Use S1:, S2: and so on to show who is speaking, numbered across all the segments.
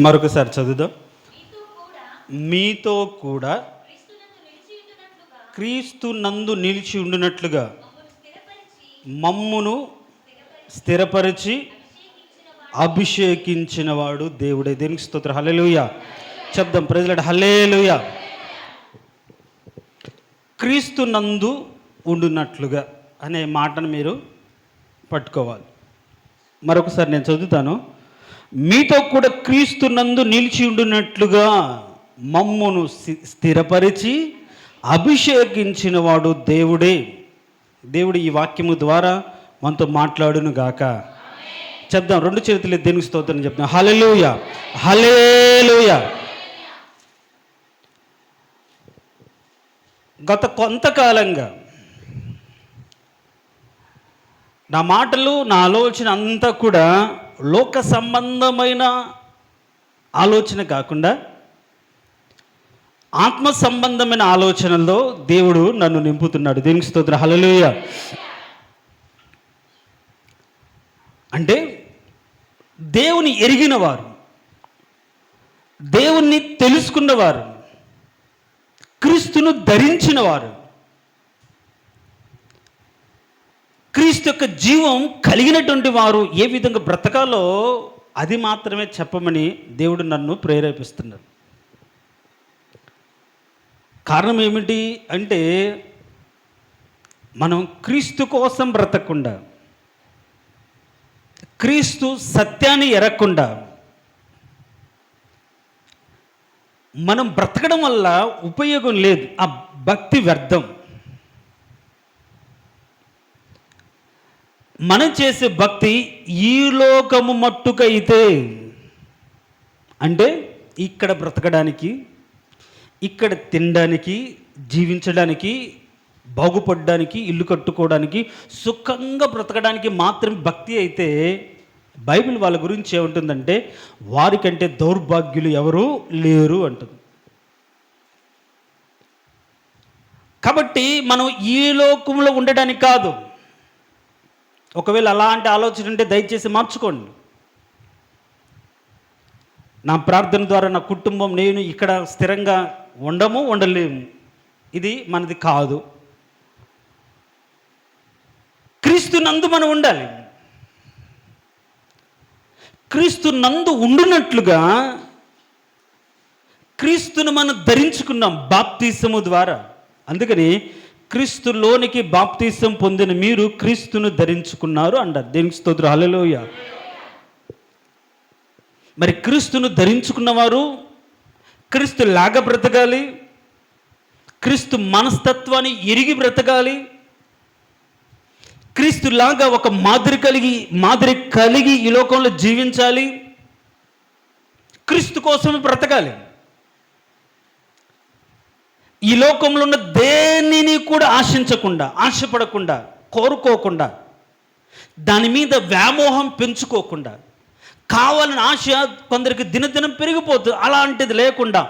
S1: మరొకసారి చదువుదాం. మీతో కూడా క్రీస్తు నందు నిలిచి ఉండునట్లుగా మమ్మును స్థిరపరిచి అభిషేకించిన వాడు దేవుడే. దేవునికి స్తోత్రం. హల్లెలూయా చెప్దాం. ప్రైజ్ హల్లెలూయా. క్రీస్తు నందు ఉండునట్లుగా అనే మాటను మీరు పట్టుకోవాలి. మరొకసారి నేను చదువుతాను. మీతో కూడా క్రీస్తు నందు నిలిచి ఉండునట్లుగా మమ్మును స్థిరపరిచి అభిషేకించిన వాడు దేవుడే. దేవుడు ఈ వాక్యము ద్వారా మనతో మాట్లాడును గాక. చెప్దాం. రెండు చేతులు దేవునికి స్తోత్రం చెప్తాం. హల్లెలూయా హల్లెలూయా. గత కొంతకాలంగా నా మాటలు, నా ఆలోచన అంతా కూడా లోక సంబంధమైన ఆలోచన కాకుండా ఆత్మ సంబంధమైన ఆలోచనల్లో దేవుడు నన్ను నింపుతున్నాడు. దేవునికి స్తోత్రం. హల్లెలూయా. అంటే దేవుని ఎరిగిన వారు, దేవుణ్ణి తెలుసుకున్నవారు, క్రీస్తును ధరించిన వారు, క్రీస్తు యొక్క జీవం కలిగినటువంటి వారు ఏ విధంగా బ్రతకాలో అది మాత్రమే చెప్పమని దేవుడు నన్ను ప్రేరేపిస్తున్నారు. కారణం ఏమిటి అంటే, మనం క్రీస్తు కోసం బ్రతకకుండా, క్రీస్తు సత్యాన్ని ఎరగకుండా మనం బ్రతకడం వల్ల ఉపయోగం లేదు. ఆ భక్తి వ్యర్థం. మనం చేసే భక్తి ఈ లోకము మట్టుకైతే, అంటే ఇక్కడ బ్రతకడానికి, ఇక్కడ తినడానికి, జీవించడానికి, బాగుపడడానికి, ఇల్లు కట్టుకోవడానికి, సుఖంగా బ్రతకడానికి మాత్రం భక్తి అయితే, బైబిల్ వాళ్ళ గురించి ఏముంటుందంటే, వారికంటే దౌర్భాగ్యులు ఎవరు లేరు అంటుంది. కాబట్టి మనం ఈ లోకంలో ఉండడానికి కాదు. ఒకవేళ అలాంటి ఆలోచన ఉంటే దయచేసి మార్చుకోండి. నా ప్రార్థన ద్వారా నా కుటుంబం, నేను ఇక్కడ స్థిరంగా ఉండలేము, ఇది మనది కాదు. క్రీస్తు నందు మనం ఉండాలి. క్రీస్తు నందు ఉండునట్లుగా క్రీస్తును మనం ధరించుకున్నాం బాప్తిసము ద్వారా. అందుకని క్రీస్తులోనికి బాప్తిసం పొందిన మీరు క్రీస్తును ధరించుకున్నారు అంటారు. దేవునికి స్తోత్రం. హల్లెలూయా. మరి క్రీస్తును ధరించుకున్నవారు క్రీస్తు లాగా బ్రతకాలి, క్రీస్తు మనస్తత్వాన్ని ఎరిగి బ్రతకాలి, క్రీస్తులాగా ఒక మాదిరి కలిగి ఈ లోకంలో జీవించాలి, క్రీస్తు కోసమే బ్రతకాలి. ఈ లోకంలో ఉన్న దేనిని కూడా ఆశించకుండా, ఆశపడకుండా, కోరుకోకుండా, దాని మీద వ్యామోహం పెంచుకోకుండా, కావాలని ఆశ కొందరికి దినదినం పెరిగిపోతుంది, అలాంటిది లేకుండా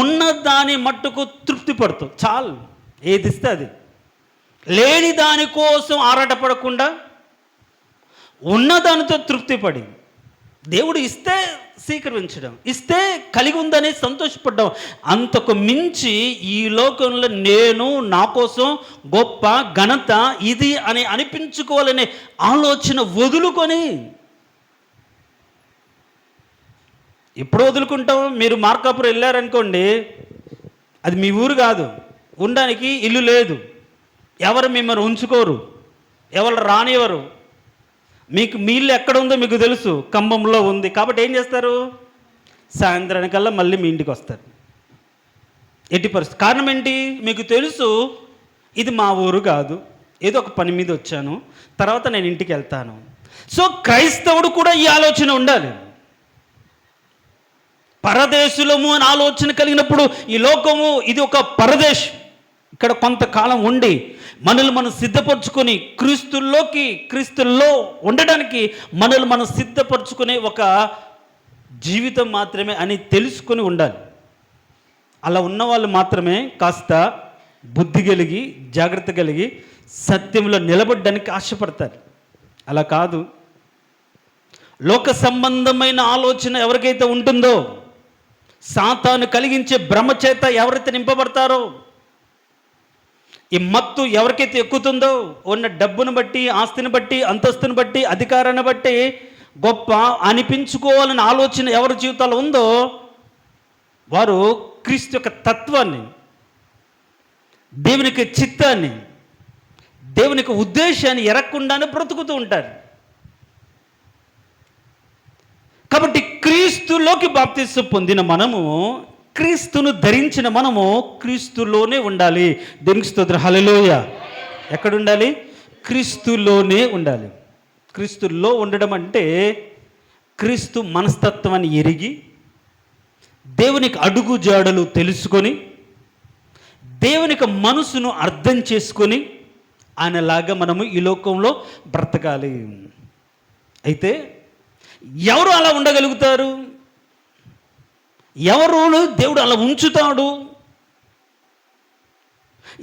S1: ఉన్నదాని మట్టుకు తృప్తి పడుతూ చాలు, ఏది ఇస్తే అది, లేని దానికోసం ఆరాటపడకుండా ఉన్నదానితో తృప్తిపడి, దేవుడు ఇస్తే స్వీకరించడం, ఇస్తే కలిగి ఉందని సంతోషపడ్డం, అంతకు మించి ఈ లోకంలో నేను నా కోసం గొప్ప ఘనత ఇది అని అనిపించుకోవాలనే ఆలోచన వదులుకొని, ఎప్పుడు వదులుకుంటాం? మీరు మార్కాపురం వెళ్ళారనుకోండి, అది మీ ఊరు కాదు, ఉండడానికి ఇల్లు లేదు, ఎవరు మిమ్మల్ని ఉంచుకోరు, ఎవరు రానివ్వరు. మీ ఇల్లు ఎక్కడ ఉందో మీకు తెలుసు, ఖమ్మంలో ఉంది. కాబట్టి ఏం చేస్తారు? సాయంత్రానికల్లా మళ్ళీ మీ ఇంటికి వస్తారు. ఎట్టి పరిస్థితి. కారణం ఏంటి? మీకు తెలుసు ఇది మా ఊరు కాదు, ఏదో ఒక పని మీద వచ్చాను, తర్వాత నేను ఇంటికి వెళ్తాను. సో క్రైస్తవుడు కూడా ఈ ఆలోచన ఉండాలి. పరదేశులము అని ఆలోచన కలిగినప్పుడు, ఈ లోకము ఇది ఒక పరదేశం, ఇక్కడ కొంతకాలం ఉండి మనల్ని మనం సిద్ధపరచుకొని క్రీస్తుల్లో ఉండడానికి మనల్ని మనం సిద్ధపరచుకునే ఒక జీవితం మాత్రమే అని తెలుసుకొని ఉండాలి. అలా ఉన్నవాళ్ళు మాత్రమే కాస్త బుద్ధి కలిగి, జాగ్రత్త కలిగి సత్యంలో నిలబడడానికి ఆశపడతారు. అలా కాదు, లోక సంబంధమైన ఆలోచన ఎవరికైతే ఉంటుందో, సాతాను కలిగించే భ్రమ చేత ఎవరైతే నింపబడతారో, ఈ మత్తు ఎవరికైతే ఎక్కుతుందో, ఉన్న డబ్బును బట్టి, ఆస్తిని బట్టి, అంతస్తుని బట్టి, అధికారాన్ని బట్టి గొప్ప అనిపించుకోవాలని ఆలోచన ఎవరి జీవితాల్లో ఉందో, వారు క్రీస్తు యొక్క తత్వాన్ని, దేవునికి చిత్తాన్ని, దేవునికి ఉద్దేశాన్ని ఎరగకుండానే బ్రతుకుతూ ఉంటారు. కాబట్టి క్రీస్తులోకి బాప్తిసం పొందిన మనము, క్రీస్తును ధరించిన మనము క్రీస్తులోనే ఉండాలి. దేవునికి స్తోత్రం, హల్లెలూయ. ఎక్కడ ఉండాలి? క్రీస్తులోనే ఉండాలి. క్రీస్తులో ఉండడం అంటే క్రీస్తు మనస్తత్వాన్ని ఎరిగి, దేవునికి అడుగు జాడలు తెలుసుకొని, దేవునికి మనసును అర్థం చేసుకొని ఆయనలాగా మనము ఈ లోకంలో బ్రతకాలి. అయితే ఎవరు అలా ఉండగలుగుతారు? ఎవరు దేవుడు అలా ఉంచుతాడు?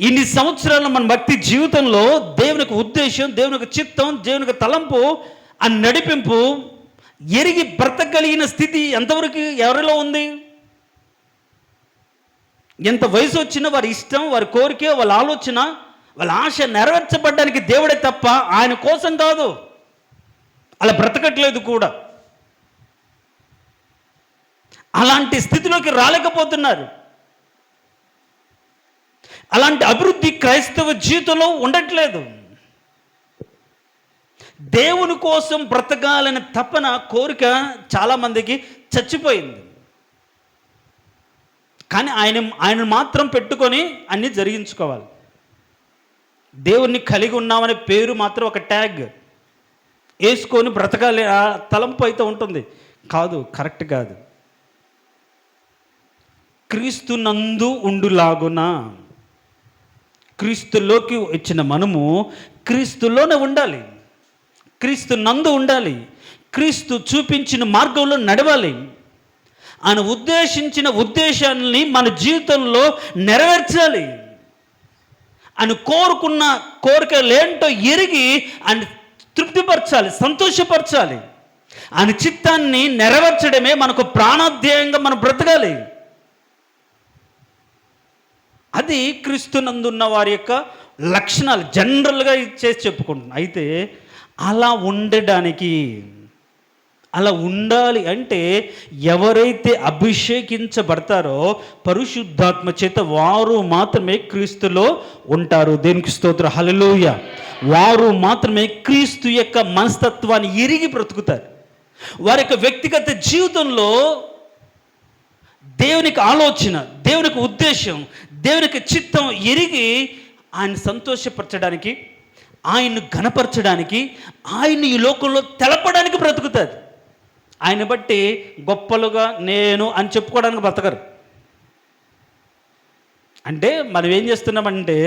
S1: ఇన్ని సంవత్సరాల మన భక్తి జీవితంలో దేవునికి ఉద్దేశం, దేవునికి చిత్తం, దేవునికి తలంపు, ఆ నడిపింపు ఎరిగి బ్రతకగలిగిన స్థితి ఎంతవరకు ఎవరిలో ఉంది? ఎంత వయసు వచ్చినా వారి ఇష్టం, వారి కోరిక, వాళ్ళ ఆలోచన, వాళ్ళ ఆశ నెరవేర్చబడ్డానికి దేవుడే తప్ప ఆయన కోసం కాదు. అలా బ్రతకట్లేదు కూడా. అలాంటి స్థితిలోకి రాలేకపోతున్నారు. అలాంటి అభివృద్ధి క్రైస్తవ జీవితంలో ఉండట్లేదు. దేవుని కోసం బ్రతకాలని తపన, కోరిక చాలామందికి చచ్చిపోయింది. కానీ ఆయన మాత్రం పెట్టుకొని అన్నీ జరిగించుకోవాలి. దేవుణ్ణి కలిగి ఉన్నామనే పేరు మాత్రం ఒక ట్యాగ్ వేసుకొని బ్రతకాలి, ఆ తలంపు అయితే ఉంటుంది. కాదు, కరెక్ట్ కాదు. క్రీస్తు నందు ఉండులాగున, క్రీస్తులోకి వచ్చిన మనము క్రీస్తులోనే ఉండాలి, క్రీస్తు నందు ఉండాలి, క్రీస్తు చూపించిన మార్గంలో నడవాలి. ఆయన ఉద్దేశించిన ఉద్దేశాన్ని మన జీవితంలో నెరవేర్చాలి. ఆయన కోరుకున్న కోరికలేంటో ఎరిగి ఆయన తృప్తిపరచాలి, సంతోషపరచాలి. ఆయన చిత్తాన్ని నెరవేర్చడమే మనకు ప్రాణాధ్యేయంగా మనం బ్రతకాలి. అది క్రీస్తునందున్న వారి యొక్క లక్షణాలు జనరల్గా చేసి చెప్పుకుంటున్నాను. అయితే అలా ఉండడానికి, అలా ఉండాలి అంటే ఎవరైతే అభిషేకించబడతారో పరిశుద్ధాత్మ చేత వారు మాత్రమే క్రీస్తులో ఉంటారు. దేవునికి స్తోత్రం, హల్లెలూయ. వారు మాత్రమే క్రీస్తు యొక్క మనస్తత్వాన్ని ఎరిగి బ్రతుకుతారు. వారి యొక్క వ్యక్తిగత జీవితంలో దేవునికి ఆలోచన, దేవునికి ఉద్దేశం, దేవునికి చిత్తం ఎరిగి ఆయన సంతోషపరచడానికి, ఆయన్ను ఘనపరచడానికి, ఆయన్ని ఈ లోకంలో తెలపడానికి బ్రతుకుతుంది. ఆయన బట్టి గొప్పలుగా నేను అని చెప్పుకోవడానికి బ్రతకరు. అంటే మనం ఏం చేస్తున్నామంటే,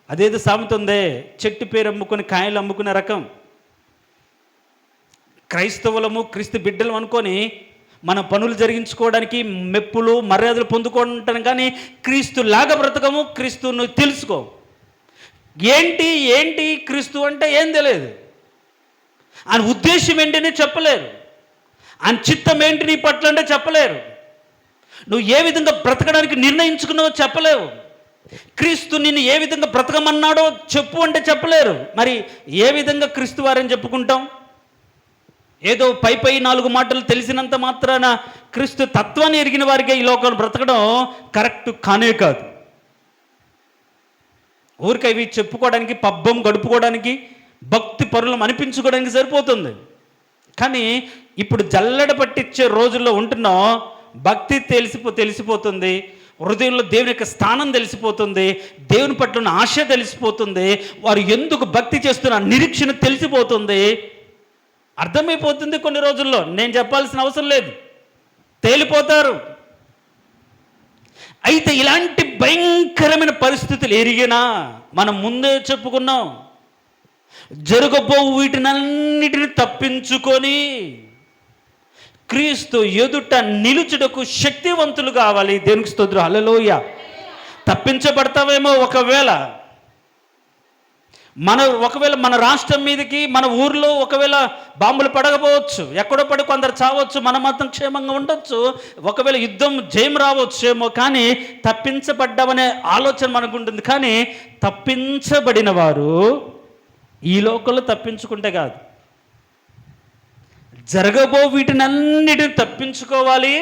S1: అదేదో సామెత ఉందే, చెట్టు పేరు అమ్ముకొని కాయలు అమ్ముకునే రకం. క్రైస్తవులము, క్రీస్తు బిడ్డలు అనుకొని మన పనులు జరిగించుకోవడానికి, మెప్పులు మర్యాదలు పొందుకుంటాం. కానీ క్రీస్తు లాగా బ్రతకము, క్రీస్తును తెలుసుకో. ఏంటి ఏంటి క్రీస్తు అంటే ఏం తెలియదు. ఆయన ఉద్దేశం ఏంటనే చెప్పలేరు. ఆయన చిత్తం ఏంటి నీ పట్ల అంటే చెప్పలేరు. నువ్వు ఏ విధంగా బ్రతకడానికి నిర్ణయించుకున్నావో చెప్పలేవు. క్రీస్తు నిన్ను ఏ విధంగా బ్రతకమన్నాడో చెప్పు అంటే చెప్పలేరు. మరి ఏ విధంగా క్రీస్తు వారని చెప్పుకుంటాం? ఏదో పై 4 మాటలు తెలిసినంత మాత్రాన క్రీస్తు తత్వాన్ని ఎరిగిన వారికే ఈ లోకంలో బ్రతకడం కరెక్ట్ కానే కాదు. ఊరికే ఇవి చెప్పుకోవడానికి, పబ్బం గడుపుకోవడానికి, భక్తి పరులం అనిపించుకోవడానికి సరిపోతుంది. కానీ ఇప్పుడు జల్లెడ పట్టించే రోజుల్లో ఉంటున్నాం. భక్తి తెలిసిపోతుంది, హృదయంలో దేవుని యొక్క స్థానం తెలిసిపోతుంది, దేవుని పట్ల ఉన్న ఆశ తెలిసిపోతుంది, వారు ఎందుకు భక్తి చేస్తున్న నిరీక్షణ తెలిసిపోతుంది, అర్థమైపోతుంది. కొన్ని రోజుల్లో నేను చెప్పాల్సిన అవసరం లేదు, తేలిపోతారు. అయితే ఇలాంటి భయంకరమైన పరిస్థితులు ఎరిగినా మనం ముందే చెప్పుకున్నాం, జరగబో వీటినన్నిటిని తప్పించుకొని క్రీస్తు ఎదుట నిలుచుటకు శక్తివంతులు కావాలి. దేవునికి స్తోత్రం, హల్లెలూయా. తప్పించబడతావేమో ఒకవేళ, ఒకవేళ మన రాష్ట్రం మీదకి, మన ఊర్లో ఒకవేళ బాంబులు పడకపోవచ్చు, ఎక్కడో పడి కొందరు చావచ్చు, మన మాత్రం క్షేమంగా ఉండొచ్చు, ఒకవేళ యుద్ధం జయం రావచ్చేమో, కానీ తప్పించబడ్డామనే ఆలోచన మనకు ఉంటుంది. కానీ తప్పించబడిన వారు ఈ లోకంలో తప్పించుకుంటే కాదు, జరగబో వీటినన్నిటిని తప్పించుకోవాలి.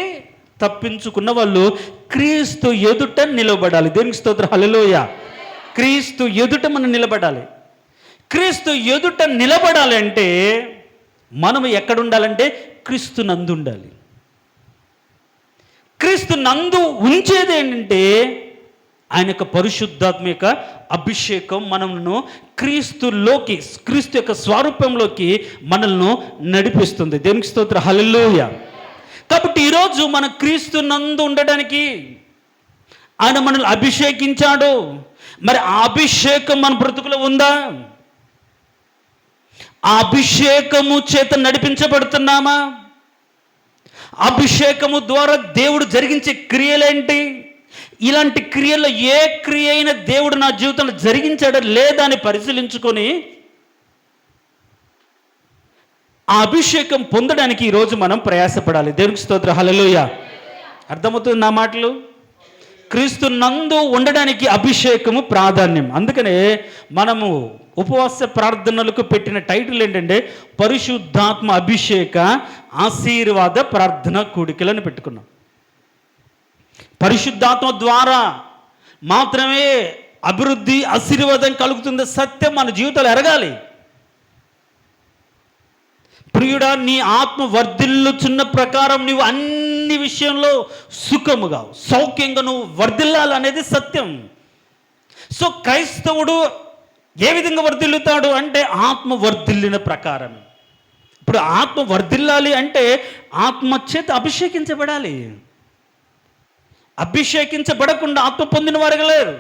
S1: తప్పించుకున్న వాళ్ళు క్రీస్తు ఎదుట నిలబడాలి. దేవునికి స్తోత్రం, హల్లెలూయా. క్రీస్తు ఎదుట మనం నిలబడాలి. క్రీస్తు ఎదుట నిలబడాలి అంటే మనం ఎక్కడుండాలంటే క్రీస్తు నందు ఉండాలి. క్రీస్తు నందు ఉంచేది ఏంటంటే ఆయన యొక్క పరిశుద్ధాత్మ యొక్క అభిషేకం మనల్ని క్రీస్తులోకి, క్రీస్తు యొక్క స్వరూపంలోకి మనల్ని నడిపిస్తుంది. దేవునికి స్తోత్రం, హల్లెలూయా. కాబట్టి ఈరోజు మన క్రీస్తు నందు ఉండడానికి ఆయన మనల్ని అభిషేకించాడు. మరి ఆ అభిషేకం మన బ్రతుకులో ఉందా? ఆ అభిషేకము చేత నడిపించబడుతున్నామా? అభిషేకము ద్వారా దేవుడు జరిగించే క్రియలేంటి? ఇలాంటి క్రియల్లో ఏ క్రియ అయినా దేవుడు నా జీవితంలో జరిగించాడా లేదా అని పరిశీలించుకొని ఆ అభిషేకం పొందడానికి ఈరోజు మనం ప్రయాసపడాలి. దేవునికి స్తోత్రం, హల్లెలూయా. అర్థమవుతుంది నా మాటలు? క్రీస్తు నందు ఉండడానికి అభిషేకము ప్రాధాన్యం. అందుకనే మనము ఉపవాస ప్రార్థనలకు పెట్టిన టైటిల్ ఏంటంటే పరిశుద్ధాత్మ అభిషేక ఆశీర్వాద ప్రార్థన కూడికలను పెట్టుకున్నాం. పరిశుద్ధాత్మ ద్వారా మాత్రమే అభివృద్ధి, ఆశీర్వాదం కలుగుతుంది. సత్యం మన జీవితాలు ఎరగాలి. ప్రియుడా, నీ ఆత్మ వర్ధిల్లుచున్న ప్రకారం నువ్వు అన్ని విషయంలో సుఖముగా, సౌఖ్యంగా నువ్వు వర్ధిల్లాలనేది సత్యం. సో క్రైస్తవుడు ఏ విధంగా వర్ధిల్లుతాడు అంటే ఆత్మ వర్ధిల్లిన ప్రకారం. ఇప్పుడు ఆత్మ వర్ధిల్లాలి అంటే ఆత్మ చేత అభిషేకించబడాలి. అభిషేకించబడకుండా ఆత్మ పొందిన వారు లేరు.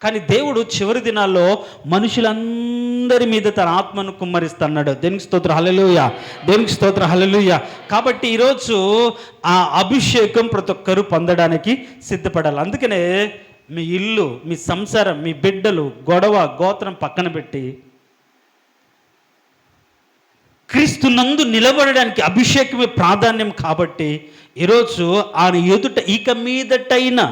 S1: కానీ దేవుడు చివరి దినాల్లో మనుషులందరి మీద తన ఆత్మను కుమ్మరిస్తున్నాడు. దేవునికి స్తోత్రం, హల్లెలూయా. దేవునికి స్తోత్రం, హల్లెలూయా. కాబట్టి ఈరోజు ఆ అభిషేకం ప్రతి ఒక్కరూ పొందడానికి సిద్ధపడాలి. అందుకనే మీ ఇల్లు, మీ సంసారం, మీ బిడ్డలు, గొడవ, గోత్రం పక్కన పెట్టి క్రీస్తు నందు నిలబడడానికి అభిషేకమే ప్రాధాన్యం. కాబట్టి ఈరోజు ఆయన ఎదుట ఇక మీదటైనా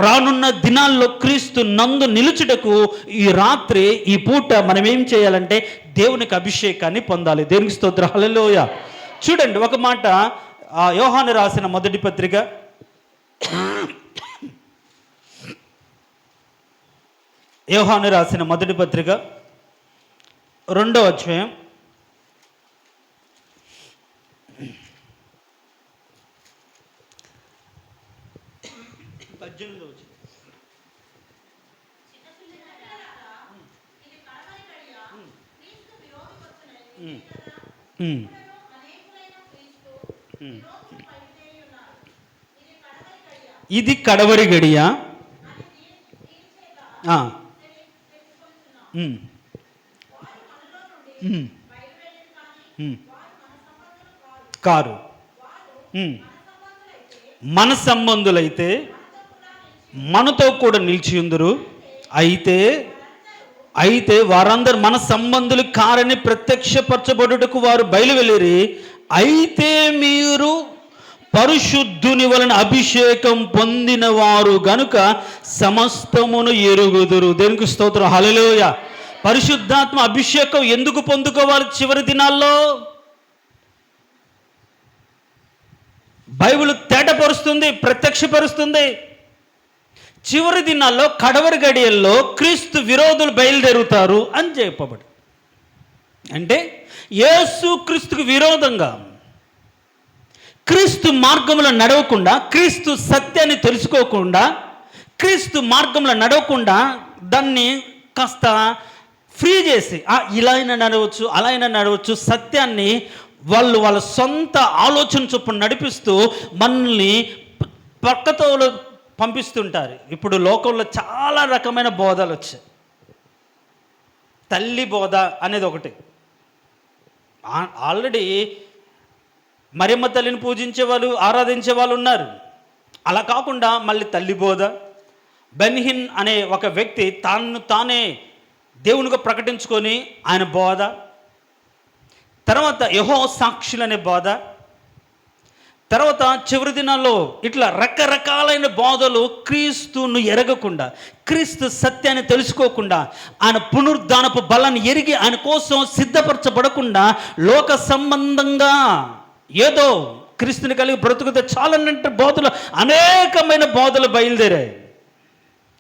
S1: రానున్న దినాల్లో క్రీస్తు నందు నిలుచుటకు ఈ రాత్రి, ఈ పూట మనం ఏం చేయాలంటే దేవునికి అభిషేకాన్ని పొందాలి. దేవునికి స్తోత్రం, హల్లెలూయా. చూడండి ఒక మాట, యోహాను రాసిన మొదటి పత్రిక 2వ అధ్యాయం 18వ వచనం. ఇది కడవరి గడియ, కారు. మన సంబంధులైతే మనతో కూడా నిలిచియుందురు. అయితే వారందరూ మన సంబంధులు కారని ప్రత్యక్షపరచబడుటకు వారు బయలువెళ్ళిరి. అయితే మీరు పరిశుద్ధుని వలన అభిషేకం పొందిన వారు గనుక సమస్తమును ఎరుగుదురు. దేవునికి స్తోత్రం, హల్లెలూయా. పరిశుద్ధాత్మ అభిషేకం ఎందుకు పొందుకోవాలి? చివరి దినాల్లో బైబిల్ తేటపరుస్తుంది, ప్రత్యక్షపరుస్తుంది. చివరి దినాల్లో, కడవరి గడియల్లో క్రీస్తు విరోధులు బయలుదేరుతారు అని చెప్పబడి, అంటే యేసు క్రీస్తుకు విరోధంగా, క్రీస్తు మార్గంలో నడవకుండా, క్రీస్తు సత్యాన్ని తెలుసుకోకుండా, క్రీస్తు మార్గంలో నడవకుండా దాన్ని కాస్త ఫ్రీ చేసి ఇలా అయినా నడవచ్చు, అలా అయినా నడవచ్చు, సత్యాన్ని వాళ్ళ సొంత ఆలోచన చొప్పున నడిపిస్తూ మనల్ని పక్కతో పంపిస్తుంటారు. ఇప్పుడు లోకంలో చాలా రకమైన బోధలు వచ్చాయి. తల్లి బోధ అనేది ఒకటి. ఆల్రెడీ మరియమ్మ తల్లిని పూజించే వాళ్ళు, ఆరాధించే వాళ్ళు ఉన్నారు. అలా కాకుండా మళ్ళీ తల్లి బోధ. బెన్హిన్ అనే ఒక వ్యక్తి తానే దేవునిగా ప్రకటించుకొని ఆయన బోధ, తర్వాత యెహోవా సాక్షులనే బోధ, తర్వాత చివరి దినాల్లో ఇట్లా రకరకాలైన బోధలు క్రీస్తును ఎరగకుండా, క్రీస్తు సత్యాన్ని తెలుసుకోకుండా, ఆయన పునరుద్ధానపు బలాన్ని ఎరిగి ఆయన కోసం సిద్ధపరచబడకుండా లోక సంబంధంగా ఏదో క్రీస్తుని కలిగి బ్రతుకుతే చాలన్నట్టు బోధలు, అనేకమైన బోధలు బయలుదేరాయి.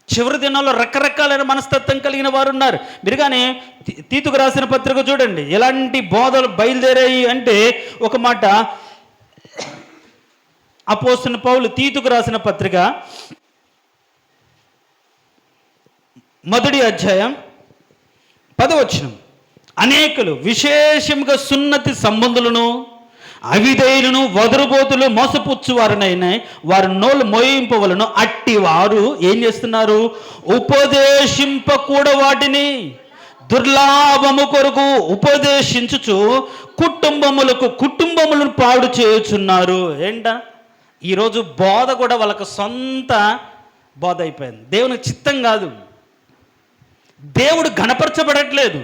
S1: చివరి దినాల్లో రకరకాలైన మనస్తత్వం కలిగిన వారు ఉన్నారు. మీరు కానీ తీతుకు రాసిన పత్రిక చూడండి, ఎలాంటి బోధలు బయలుదేరాయి అంటే, ఒక మాట అపోస్తలుడైన పౌలు తీతుకు రాసిన పత్రిక 1వ అధ్యాయం 10వ వచనం, అనేకులు విశేషంగా సున్నతి సంబంధులను, అవిధేయులను, వదరుబోతులు, మోసపుచ్చువారునైనా వారి నోళ్ళు మోయింపవలను. అట్టి వారు ఏం చేస్తున్నారు? ఉపదేశింపకూడ వాటిని దుర్లాభము కొరకు ఉపదేశించుచు కుటుంబములను పాడు చేయుచున్నారు. ఏంట ఈరోజు బోధ కూడా వాళ్ళకు సొంత బోధ అయిపోయింది. దేవునికి చిత్తం కాదు, దేవుడు గణపరచబడట్లేదు,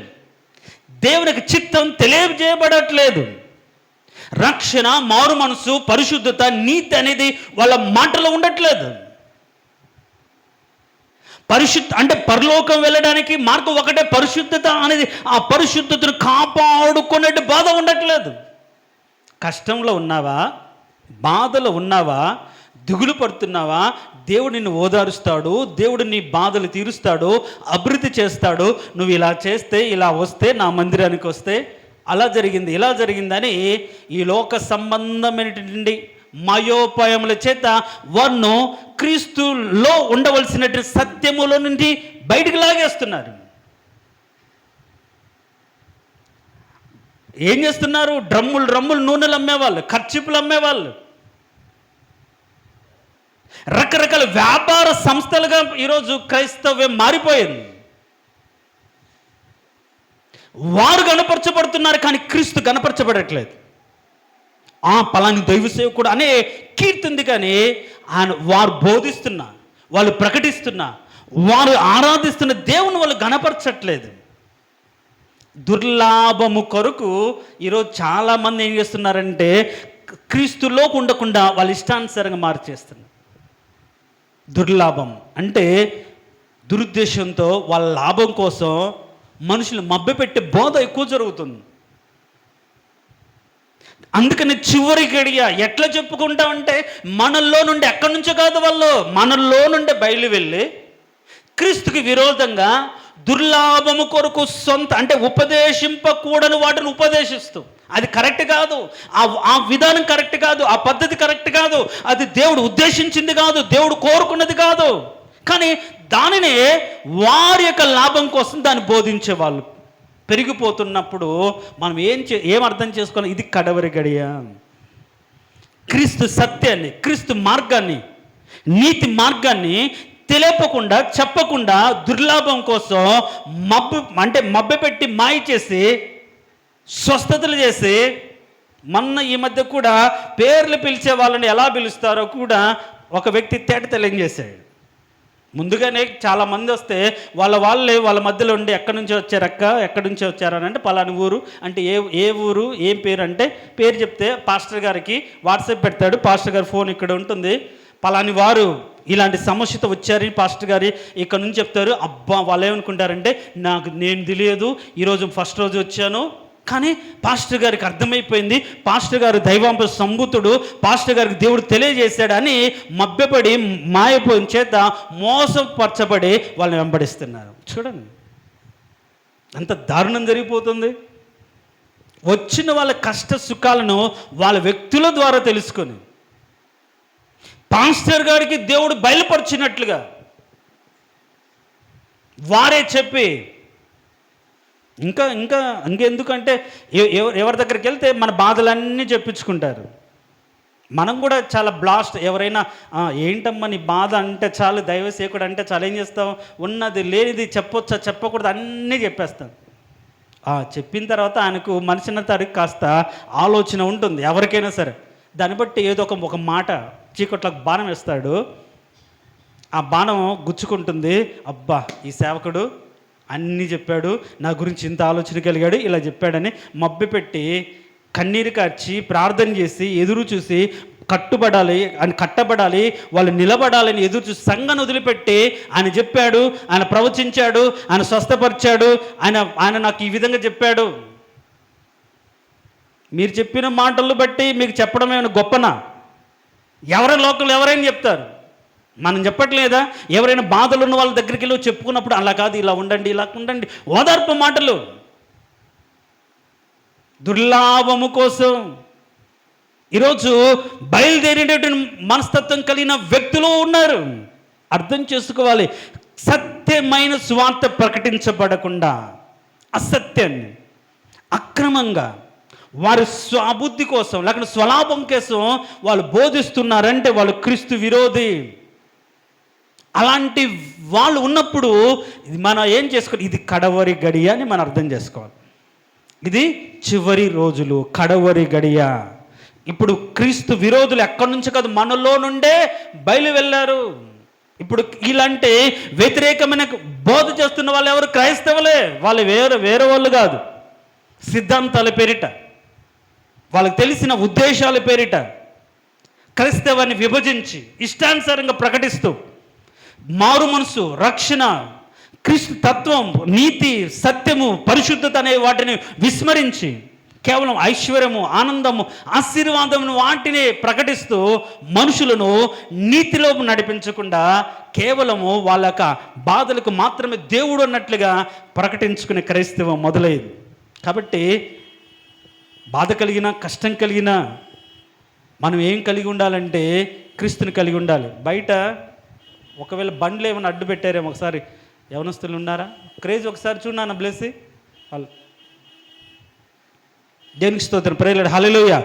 S1: దేవునికి చిత్తం తెలియజేయబడట్లేదు. రక్షణ, మారు మనసు, పరిశుద్ధత, నీతి అనేది వాళ్ళ మాటలో ఉండట్లేదు. అంటే పరలోకం వెళ్ళడానికి మార్గం ఒకటే, పరిశుద్ధత అనేది. ఆ పరిశుద్ధతను కాపాడుకునే బాధ ఉండట్లేదు. కష్టంలో ఉన్నావా, బాధలో ఉన్నావా, దిగులు పడుతున్నావా, దేవుడు నిన్ను ఓదారుస్తాడు, దేవుడు నీ బాధలు తీరుస్తాడు, అభివృద్ధి చేస్తాడు. నువ్వు ఇలా చేస్తే, ఇలా వస్తే, నా మందిరానికి వస్తే అలా జరిగింది, ఇలా జరిగిందని ఈ లోక సంబంధమైనటువంటి మాయోపాయముల చేత వారిను క్రీస్తులో ఉండవలసినటువంటి సత్యములో నుండి బయటికి లాగేస్తున్నారు. ఏం చేస్తున్నారు? డ్రమ్ములు నూనెలు అమ్మేవాళ్ళు, ఖర్చుపులు అమ్మేవాళ్ళు, రకరకాల వ్యాపార సంస్థలుగా ఈరోజు క్రైస్తవ్యం మారిపోయింది. వారు గణపరచబడుతున్నారు, కానీ క్రీస్తు గణపరచబడట్లేదు. పలాని దైవ సేవకుడు అనే కీర్తి ఉంది, కానీ వారు బోధిస్తున్నా, వాళ్ళు ప్రకటిస్తున్నా, వారు ఆరాధిస్తున్న దేవుని వాళ్ళు గణపరచట్లేదు. దుర్లాభము కొరకు ఈరోజు చాలామంది ఏం చేస్తున్నారంటే, క్రీస్తులోకి ఉండకుండా వాళ్ళ ఇష్టానుసారంగా మార్చేస్తున్నారు. దుర్లాభం అంటే దురుద్దేశంతో వాళ్ళ లాభం కోసం మనుషులు మభ్యపెట్టే బోధ ఎక్కువ జరుగుతుంది. అందుకని చివరి గడియ ఎట్లా చెప్పుకుంటామంటే, మనల్లో నుండి ఎక్కడి నుంచో కాదు, వాళ్ళు మనల్లో నుండి బయలు వెళ్ళి క్రీస్తుకి విరోధంగా దుర్లాభము కొరకు సొంత అంటే ఉపదేశింపకూడని వాటిని ఉపదేశిస్తూ, అది కరెక్ట్ కాదు, ఆ విధానం కరెక్ట్ కాదు, ఆ పద్ధతి కరెక్ట్ కాదు, అది దేవుడు ఉద్దేశించింది కాదు, దేవుడు కోరుకున్నది కాదు, కానీ దానినే వారి యొక్క లాభం కోసం దాన్ని బోధించేవాళ్ళు పెరిగిపోతున్నప్పుడు మనం ఏం అర్థం చేసుకోవాలి? ఇది కడవరి గడియ. క్రీస్తు సత్యాన్ని, క్రీస్తు మార్గాన్ని, నీతి మార్గాన్ని తెలియకుండా, చెప్పకుండా, దుర్లాభం కోసం మభ్యపెట్టి మాయ చేసి, స్వస్థతలు చేసి, ఈ మధ్య కూడా పేర్లు పిలిచే వాళ్ళని ఎలా పిలుస్తారో కూడా ఒక వ్యక్తి తేట తెలియజేశాడు. ముందుగానే చాలామంది వస్తే వాళ్ళ మధ్యలో ఉండి ఎక్కడి నుంచి వచ్చారక్క, ఎక్కడి నుంచి వచ్చారని అంటే పలాని ఊరు అంటే ఏ ఊరు, ఏం పేరు అంటే పేరు చెప్తే పాస్టర్ గారికి వాట్సాప్ పెడతాడు. పాస్టర్ గారి ఫోన్ ఇక్కడ ఉంటుంది, పలాని వారు ఇలాంటి సమస్యతో వచ్చారని పాస్టర్ గారి ఇక్కడ నుంచి చెప్తారు. అబ్బా, వాళ్ళు ఏమనుకుంటారంటే, నేను తెలియదు, ఈరోజు ఫస్ట్ రోజు వచ్చాను, కానీ పాస్టర్ గారికి అర్థమైపోయింది, పాస్టర్ గారు దైవాంశ సంభూతుడు, పాస్టర్ గారికి దేవుడు తెలియజేశాడని మభ్యపడి మాయపోయిన చేత మోసపరచబడి వాళ్ళని వెంబడిస్తున్నారు. చూడండి అంత దారుణం జరిగిపోతుంది. వచ్చిన వాళ్ళ కష్ట సుఖాలను వాళ్ళ వ్యక్తుల ద్వారా తెలుసుకొని పాస్టర్ గారికి దేవుడు బయలుపరిచినట్లుగా వారే చెప్పి ఇంకెందుకంటే ఎవరి దగ్గరికి వెళ్తే మన బాధలన్నీ చెప్పించుకుంటారు. మనం కూడా చాలా బ్లాస్ట్, ఎవరైనా ఏంటమ్మా నీ బాధ అంటే చాలు, దైవసేకుడు అంటే చాలా ఏం చేస్తాం, ఉన్నది లేనిది చెప్పొచ్చా చెప్పకూడదు అన్నీ చెప్పేస్తాం. చెప్పిన తర్వాత ఆయనకు మనిషిన తారీఖు కాస్త ఆలోచన ఉంటుంది ఎవరికైనా సరే, దాన్ని బట్టి ఏదో ఒక మాట చీకట్లకు బాణం వేస్తాడు, ఆ బాణం గుచ్చుకుంటుంది. అబ్బా, ఈ సేవకుడు అన్నీ చెప్పాడు, నా గురించి ఇంత ఆలోచన కలిగాడు, ఇలా చెప్పాడని మభ్యపెట్టి కన్నీరు కార్చి ప్రార్థన చేసి ఎదురు చూసి కట్టబడాలి, వాళ్ళు నిలబడాలని ఎదురు చూసి సంఘాన్ని వదిలిపెట్టి ఆయన చెప్పాడు, ఆయన ప్రవచించాడు, ఆయన స్వస్థపరిచాడు, ఆయన నాకు ఈ విధంగా చెప్పాడు. మీరు చెప్పిన మాటలు బట్టి మీకు చెప్పడం ఏమైనా గొప్పనా? లోకల్ ఎవరైనా చెప్తారు, మనం చెప్పట్లేదా? ఎవరైనా బాధలు ఉన్న వాళ్ళ దగ్గరికి వెళ్ళి చెప్పుకున్నప్పుడు అలా కాదు, ఇలా ఉండండి, ఇలా ఉండండి, ఓదార్పు మాటలు. దుర్లాభము కోసం ఈరోజు బయలుదేరేటటువంటి మనస్తత్వం కలిగిన వ్యక్తులు ఉన్నారు. అర్థం చేసుకోవాలి. సత్యమైన సువార్త ప్రకటించబడకుండా అసత్యాన్ని అక్రమంగా వారి స్వబుద్ధి కోసం లేకపోతే స్వలాభం కోసం వాళ్ళు బోధిస్తున్నారంటే వాళ్ళు క్రీస్తు విరోధి. అలాంటి వాళ్ళు ఉన్నప్పుడు మనం ఏం చేసుకోవాలి? ఇది కడవరి గడియ అని మనం అర్థం చేసుకోవాలి. ఇది చివరి రోజులు, కడవరి గడియ. ఇప్పుడు క్రీస్తు విరోధులు ఎక్కడి నుంచి కాదు, మనలో నుండే బయలు వెళ్ళారు. ఇప్పుడు ఇలాంటి వ్యతిరేకమైన బోధ చేస్తున్న వాళ్ళు ఎవరు? క్రైస్తవులే. వాళ్ళు వేరే వాళ్ళు కాదు. సిద్ధాంతాల పేరిట, వాళ్ళకి తెలిసిన ఉద్దేశాల పేరిట క్రైస్తవాన్ని విభజించి ఇష్టానుసారంగా ప్రకటిస్తూ మారు మనసు, రక్షణ, క్రీస్తు తత్వం, నీతి, సత్యము, పరిశుద్ధత అనే వాటిని విస్మరించి కేవలం ఐశ్వర్యము, ఆనందము, ఆశీర్వాదము వాటిని ప్రకటిస్తూ మనుషులను నీతిలో నడిపించకుండా కేవలము వాళ్ళ యొక్క బాధలకు మాత్రమే దేవుడు అన్నట్లుగా ప్రకటించుకునే క్రైస్తవం మొదలైంది. కాబట్టి బాధ కలిగినా కష్టం కలిగినా మనం ఏం కలిగి ఉండాలంటే క్రీస్తుని కలిగి ఉండాలి. బయట ఒకవేళ బండ్లు ఏమైనా అడ్డు పెట్టారేమో, ఒకసారి యవనస్తులు ఉన్నారా? క్రేజ్ ఒకసారి చూడన్నా బ్లెస్ వాళ్ళు. దేవునికి స్తోత్రం. ప్రైజ్ లార్డ్, హల్లెలూయా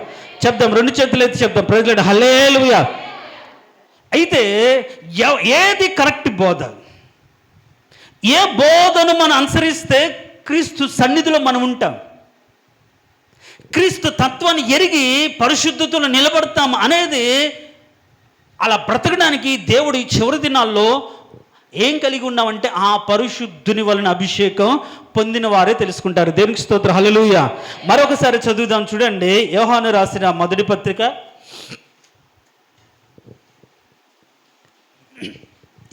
S1: చెప్దాం. 2 చేతులు ఎత్తి చెప్దాం, ప్రైజ్ లార్డ్, హల్లెలూయా. అయితే ఏది కరెక్ట్ బోధ? ఏ బోధను మనం అనుసరిస్తే క్రీస్తు సన్నిధిలో మనం ఉంటాం, క్రీస్తు తత్వాన్ని ఎరిగి పరిశుద్ధతలో నిలబడతాం అనేది, అలా బ్రతకడానికి దేవుడు ఈ చివరి దినాల్లో ఏం కలిగి ఉన్నామంటే ఆ పరిశుద్ధుని వలన అభిషేకం పొందిన వారే తెలుసుకుంటారు. దేవునికి స్తోత్రం, హల్లెలూయా. మరొకసారి చదువుదాం చూడండి. యోహాను రాసిన మొదటి పత్రిక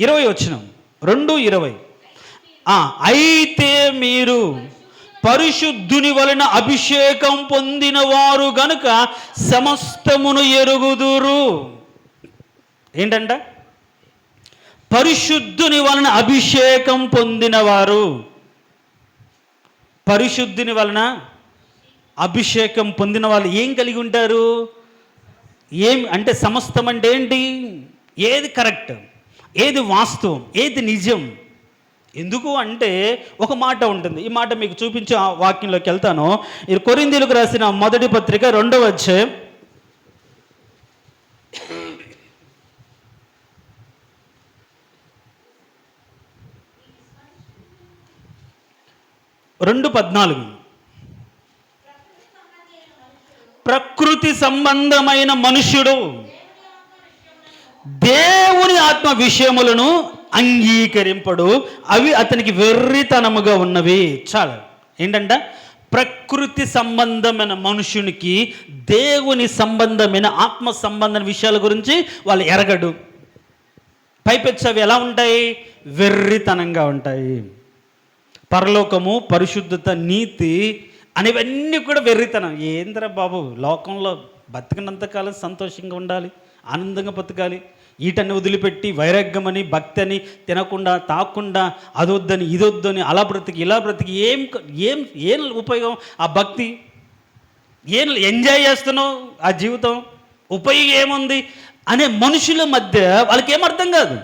S1: 20 వచనం, 2:20. అయితే మీరు పరిశుద్ధుని వలన అభిషేకం పొందిన వారు గనుక సమస్తమును ఎరుగుదురు. ఏంటంట? పరిశుద్ధుని వలన అభిషేకం పొందినవారు. పరిశుద్ధుని వలన అభిషేకం పొందిన వాళ్ళు ఏం కలిగి ఉంటారు? ఏం అంటే సమస్తం అంటే ఏంటి? ఏది కరెక్ట్, ఏది వాస్తవం, ఏది నిజం. ఎందుకు అంటే ఒక మాట ఉంటుంది. ఈ మాట మీకు చూపించి ఆ వాక్యంలోకి వెళ్తాను. ఇది కొరింథీయులకు రాసిన మొదటి పత్రిక 2వ అధ్యాయం 2:14. ప్రకృతి సంబంధమైన మనుష్యుడు దేవుని ఆత్మ విషయములను అంగీకరింపడు, అవి అతనికి వెర్రితనముగా ఉన్నవి. చాలా ఏంటంట? ప్రకృతి సంబంధమైన మనుషునికి దేవుని సంబంధమైన ఆత్మ సంబంధమైన విషయాల గురించి వాళ్ళు ఎరగడు. పైపెచ్చు అవి ఎలా ఉంటాయి? వెర్రితనంగా ఉంటాయి. పరలోకము, పరిశుద్ధత, నీతి అనేవన్నీ కూడా వెర్రితనం. ఏంద్రా బాబు, లోకంలో బతికినంతకాలం సంతోషంగా ఉండాలి, ఆనందంగా బతకాలి, వీటన్ని వదిలిపెట్టి వైరాగ్యమని, భక్తి అని, తినకుండా తాకుండా, అదొద్దని ఇదొద్దని, అలా బ్రతికి ఇలా బ్రతికి ఏం ఉపయోగం? ఆ భక్తి ఏం ఎంజాయ్ చేస్తున్నావు? ఆ జీవితం ఉపయోగం ఏముంది అనే మనుషుల మధ్య వాళ్ళకి ఏమర్థం కాదు.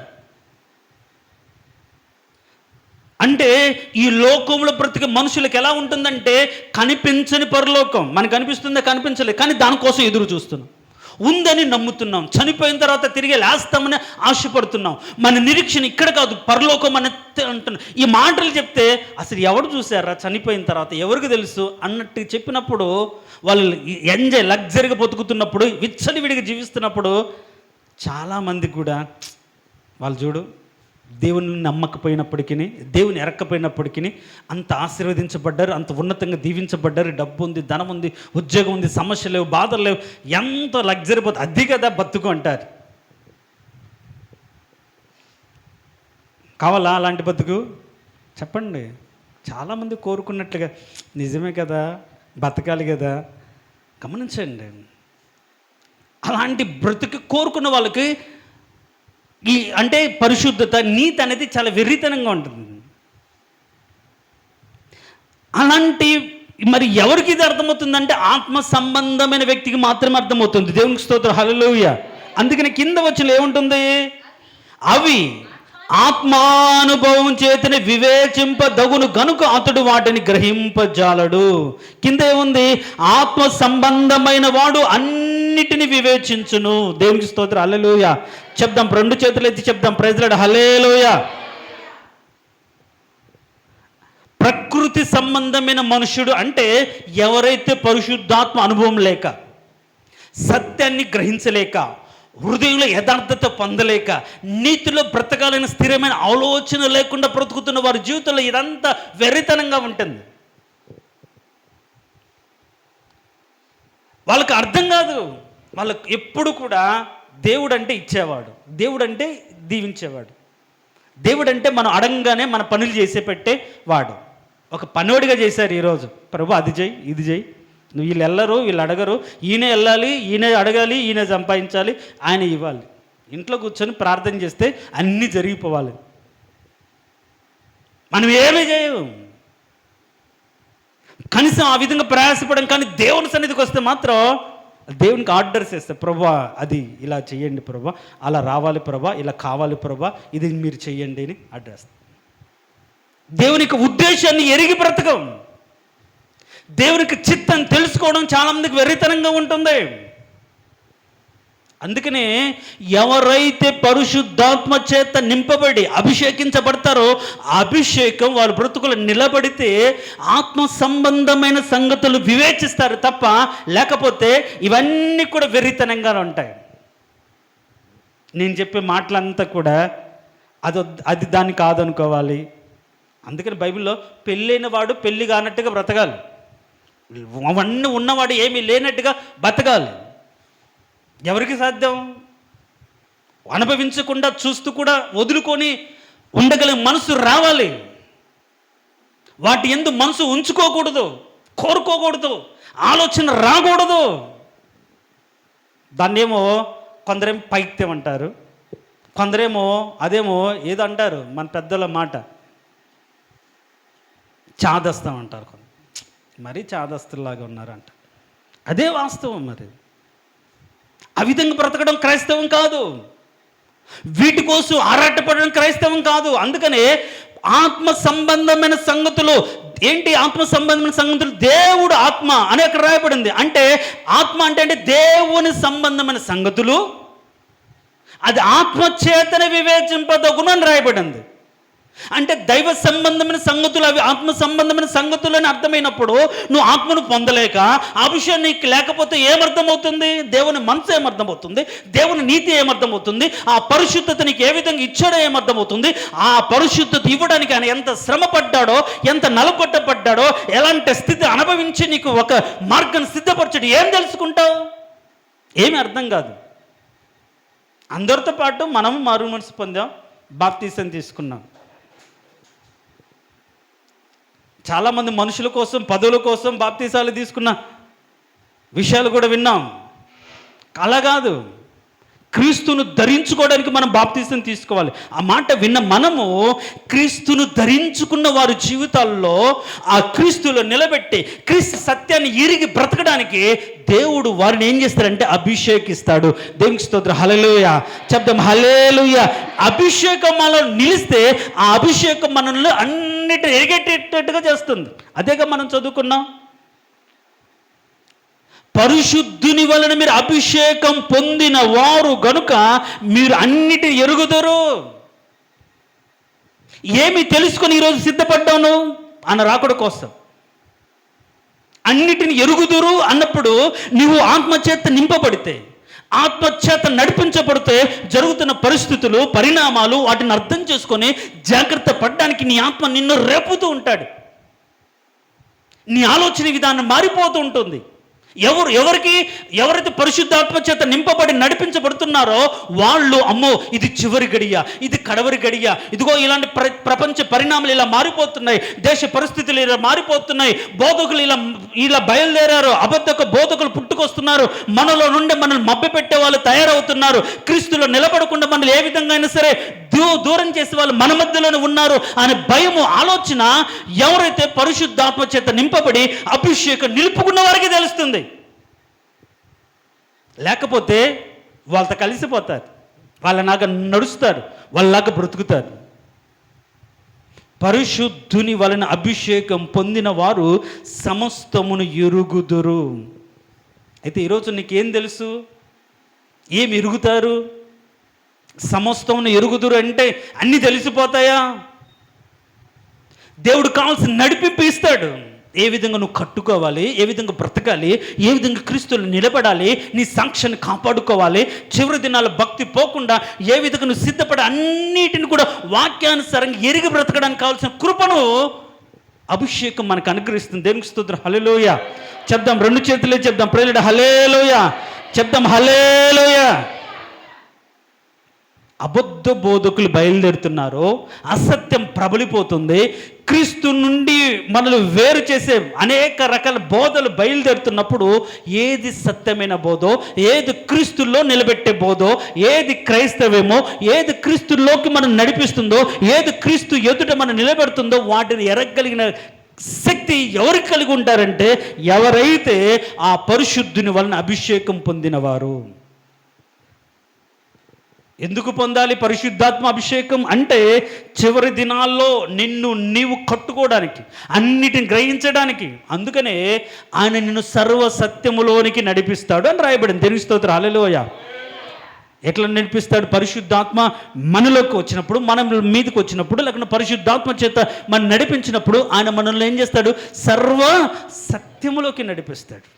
S1: అంటే ఈ లోకంలో బ్రతికే మనుషులకు ఎలా ఉంటుందంటే కనిపించని పరలోకం మనకు కనిపిస్తుందా? కనిపించలేదు, కానీ దానికోసం ఎదురు చూస్తున్నాం, ఉందని నమ్ముతున్నాం, చనిపోయిన తర్వాత తిరిగి లేస్తామని ఆశపడుతున్నాం. మన నిరీక్షణ ఇక్కడ కాదు, పరలోకం అని అంటున్నాం. ఈ మాటలు చెప్తే అసలు ఎవరు చూసారా చనిపోయిన తర్వాత, ఎవరికి తెలుసు అన్నట్టు చెప్పినప్పుడు వాళ్ళు ఎంజాయ్ లగ్జరీగా బతుకుతున్నప్పుడు, విచ్చలవిడిగా జీవిస్తున్నప్పుడు చాలామంది కూడా వాళ్ళు చూడు దేవుని నమ్మకపోయినప్పటికీ, దేవుని ఎరక్కపోయినప్పటికీ అంత ఆశీర్వదించబడ్డారు, అంత ఉన్నతంగా దీవించబడ్డారు. డబ్బు ఉంది, ధనం ఉంది, ఉద్యోగం ఉంది, సమస్యలు లేవు, బాధలు లేవు, ఎంత లగ్జరీ పోతుంది. అది కదా బతుకు అంటారు. కావాలా అలాంటి బతుకు? చెప్పండి. చాలామంది కోరుకున్నట్లుగా నిజమే కదా, బతకాలి కదా. గమనించండి, అలాంటి బ్రతుకు కోరుకున్న వాళ్ళకి ఈ అంటే పరిశుద్ధత, నీతి అనేది చాలా వెర్రితనంగా ఉంటుంది. అలాంటి మరి ఎవరికి ఇది అర్థమవుతుందంటే ఆత్మ సంబంధమైన వ్యక్తికి మాత్రమే అర్థమవుతుంది. దేవునికి స్తోత్రం, హల్లెలూయా. అందుకని కింద వచ్చిన ఏముంటుంది? అవి ఆత్మానుభవం చేతనే వివేచింపదగును గనుక అతడు వాటిని గ్రహింపజాలడు. కింద ఏముంది? ఆత్మ సంబంధమైన వాడు అన్నిటిని వివేచించును. దేవునికి స్తోత్రం, హల్లెలూయా. చెప్దాం, రెండు చేతులు ఎత్తి చెప్దాం, ప్రైజ్ లార్డ్, హల్లెలూయా. ప్రకృతి సంబంధమైన మనుషుడు అంటే ఎవరైతే పరిశుద్ధాత్మ అనుభవం లేక, సత్యాన్ని గ్రహించలేక, హృదయంలో యథార్థత పొందలేక, నీతిలో బ్రతకాలైన స్థిరమైన ఆలోచన లేకుండా బ్రతుకుతున్న వారి జీవితంలో ఇదంతా వెర్రితనంగా ఉంటుంది. వాళ్ళకి అర్థం కాదు. వాళ్ళకు ఎప్పుడు కూడా దేవుడు అంటే ఇచ్చేవాడు, దేవుడు అంటే దీవించేవాడు, దేవుడు అంటే మనం అడగంగానే మన పనులు చేసే పెట్టేవాడు. ఒక పనోడిగా చేశారు ఈరోజు. ప్రభు అది చేయి, ఇది చేయి, నువ్వు వీళ్ళు వెళ్ళరు, వీళ్ళు అడగరు, ఈయనే వెళ్ళాలి, ఈయనే అడగాలి, ఈయనే సంపాదించాలి, ఆయన ఇవ్వాలి. ఇంట్లో కూర్చొని ప్రార్థన చేస్తే అన్నీ జరిగిపోవాలి. మనం ఏమీ చేయము, కనీసం ఆ విధంగా ప్రయాసపడం. కానీ దేవుని సన్నిధికి వస్తే మాత్రం దేవునికి ఆర్డర్స్ ఇస్తే, ప్రభా అది ఇలా చెయ్యండి ప్రభా, అలా రావాలి ప్రభా, ఇలా కావాలి ప్రభా, ఇది మీరు చెయ్యండి అని అడ్రస్. దేవునికి ఉద్దేశాన్ని ఎరిగి బ్రతకం, దేవునికి చిత్తం తెలుసుకోవడం చాలామందికి వెర్రితనంగా ఉంటుంది. అందుకనే ఎవరైతే పరిశుద్ధాత్మ చేత నింపబడి అభిషేకించబడతారో అభిషేకం వాళ్ళ బ్రతుకులు నిలబడితే ఆత్మ సంబంధమైన సంగతులు వివేచిస్తారు తప్ప, లేకపోతే ఇవన్నీ కూడా వెర్రితనంగా ఉంటాయి. నేను చెప్పే మాటలంతా కూడా అది దాన్ని కాదనుకోవాలి. అందుకని బైబిల్లో పెళ్ళైన వాడు పెళ్ళి కానట్టుగా బ్రతకాలి, అవన్నీ ఉన్నవాడు ఏమీ లేనట్టుగా బతకాలి. ఎవరికి సాధ్యం? అనుభవించకుండా చూస్తూ కూడా వదులుకొని ఉండగలిగే మనసు రావాలి. వాటి యందు మనసు ఉంచుకోకూడదు, కోరుకోకూడదు, ఆలోచన రాకూడదు. దాన్నేమో కొందరేమో పైత్యం అంటారు, కొందరేమో అదేమో ఏదో అంటారు, మన పెద్దల మాట చాదస్తం అంటారు. మరీ చాదస్తులాగా ఉన్నారంట. అదే వాస్తవం. మరి ఆ విధంగా బ్రతకడం క్రైస్తవం కాదు, వీటి కోసం ఆరాటపడడం క్రైస్తవం కాదు. అందుకనే ఆత్మ సంబంధమైన సంగతులు ఏంటి? ఆత్మ సంబంధమైన సంగతులు దేవుడు ఆత్మ అని అక్కడ రాయబడింది. అంటే ఆత్మ అంటే దేవుని సంబంధమైన సంగతులు, అది ఆత్మ చేతనే వివేచింపదగును అని రాయబడింది. అంటే దైవ సంబంధమైన సంగతులు అవి ఆత్మ సంబంధమైన సంగతులు అని అర్థమైనప్పుడు నువ్వు ఆత్మను పొందలేక, అభిషేకం నీకు లేకపోతే ఏమర్థమవుతుంది? దేవుని మనసు ఏమర్థమవుతుంది? దేవుని నీతి ఏమర్థమవుతుంది? ఆ పరిశుద్ధత నీకు ఏ విధంగా ఇచ్చాడో ఏమర్థమవుతుంది? ఆ పరిశుద్ధత ఇవ్వడానికి ఆయన ఎంత శ్రమ పడ్డాడో, ఎంత నలగొట్టబడ్డాడో, ఎలాంటి స్థితి అనుభవించి నీకు ఒక మార్గం సిద్ధపరచడు, ఏం తెలుసుకుంటావు? ఏమీ అర్థం కాదు. అందరితో పాటు మనం మారు మనసు పొందాం, బాప్తీసం తీసుకున్నాం. చాలామంది మనుషుల కోసం, పదవుల కోసం బాప్తీసాలు తీసుకున్న విషయాలు కూడా విన్నాం. అలా కాదు, క్రీస్తును ధరించుకోవడానికి మనం బాప్తీసం తీసుకోవాలి. ఆ మాట విన్న మనము క్రీస్తును ధరించుకున్న వారి జీవితాల్లో ఆ క్రీస్తులో నిలబెట్టి క్రీస్తు సత్యాన్ని ఎరిగి బ్రతకడానికి దేవుడు వారిని ఏం చేస్తాడంటే అభిషేకిస్తాడు. దేవునికి స్తోత్రం, హల్లెలూయా. చెప్దాం, హల్లెలూయా. అభిషేకం మనలో నిలిస్తే ఆ అభిషేకం మనల్ని అన్నిటి ఎరిగేటట్టుగా చేస్తుంది. అదేగా మనం చదువుకున్నాం, పరిశుద్ధుని వలన మీరు అభిషేకం పొందిన వారు గనుక మీరు అన్నిటిని ఎరుగుదరు. ఏమి తెలుసుకొని ఈరోజు సిద్ధపడ్డాను అన్న రాకడ కోసం. అన్నిటిని ఎరుగుదురు అన్నప్పుడు నువ్వు ఆత్మచేత నింపబడితే, ఆత్మచేత నడిపించబడితే జరుగుతున్న పరిస్థితులు, పరిణామాలు, వాటిని అర్థం చేసుకొని జాగ్రత్త పడడానికి నీ ఆత్మ నిన్ను రేపుతూ ఉంటాడు. నీ ఆలోచన విధానం మారిపోతూ ఉంటుంది. ఎవరైతే పరిశుద్ధాత్మ చేత నింపబడి నడిపించబడుతున్నారో వాళ్ళు, అమ్మో ఇది చివరి గడియ, ఇది కడవరి గడియ, ఇదిగో ఇలాంటి ప్రపంచ పరిణామాలు ఇలా మారిపోతున్నాయి, దేశ పరిస్థితులు ఇలా మారిపోతున్నాయి, బోధకులు ఇలా బయలుదేరారు, అబద్ధక బోధకులు పుట్టుకొస్తున్నారు, మనలో నుండి మనల్ని మభ్యపెట్టే వాళ్ళు తయారవుతున్నారు, క్రీస్తులో నిలబడకుండా మనల్ని ఏ విధంగా అయినా సరే దూరం చేసే వాళ్ళు మన మధ్యలోనే ఉన్నారు అనే భయము, ఆలోచన ఎవరైతే పరిశుద్ధాత్మ చేత నింపబడి అభిషేకం నిలుపుకున్న వారికి తెలుస్తుంది. లేకపోతే వాళ్ళతో కలిసిపోతారు, వాళ్ళలాగా నడుస్తారు, వాళ్ళలాగా బ్రతుకుతారు. పరిశుద్ధుని వలన అభిషేకం పొందిన వారు సమస్తమును ఎరుగుదురు. అయితే ఈరోజు నీకేం తెలుసు? ఏమి ఎరుగుతారు? సమస్తమును ఎరుగుదురు అంటే అన్నీ తెలిసిపోతాయా? దేవుడు కావాల్సిన నడిపింపు ఇస్తాడు. ఏ విధంగా నువ్వు కట్టుకోవాలి, ఏ విధంగా బ్రతకాలి, ఏ విధంగా క్రీస్తులు నిలబడాలి, నీ సాక్ష్యాన్ని కాపాడుకోవాలి, చివరి దినాల భక్తి పోకుండా ఏ విధంగా నువ్వు సిద్ధపడి అన్నిటిని కూడా వాక్యానుసారంగా ఎరిగి బ్రతకడానికి కావాల్సిన కృపను అభిషేకం మనకు అనుగ్రహిస్తుంది. దేవునికి స్తోత్రం. హల్లెలూయా చెప్దాం, రెండు చేతులే చెప్దాం. ప్రేలుడ హల్లెలూయా చెప్దాం. హల్లెలూయా. అబద్ధ బోధకులు బయలుదేరుతున్నారు, అసత్యం ప్రబలిపోతుంది, క్రీస్తు నుండి మనల్ని వేరు చేసే అనేక రకాల బోధలు బయలుదేరుతున్నప్పుడు ఏది సత్యమైన బోధో, ఏది క్రీస్తుల్లో నిలబెట్టే బోధో, ఏది క్రైస్తవేమో, ఏది క్రీస్తుల్లోకి మనం నడిపిస్తుందో, ఏది క్రీస్తు ఎదుట మనం నిలబెడుతుందో వాటిని ఎరగలిగిన శక్తి ఎవరికి కలిగి ఉంటారంటే ఎవరైతే ఆ పరిశుద్ధుని వలన అభిషేకం పొందినవారు. ఎందుకు పొందాలి పరిశుద్ధాత్మ అభిషేకం అంటే చివరి దినాల్లో నీవు కట్టుకోవడానికి, అన్నిటిని గ్రహించడానికి. అందుకనే ఆయన నిన్ను సర్వ సత్యములోనికి నడిపిస్తాడు అని రాయబడింది. దేవుని స్తోత్రం. హల్లెలూయా. ఎట్లా నడిపిస్తాడు? పరిశుద్ధాత్మ మనలోకి వచ్చినప్పుడు, మన మీదకి వచ్చినప్పుడు, లేకపోతే పరిశుద్ధాత్మ చేత మనం నడిపించినప్పుడు ఆయన మనల్ని ఏం చేస్తాడు? సర్వ సత్యములోకి నడిపిస్తాడు.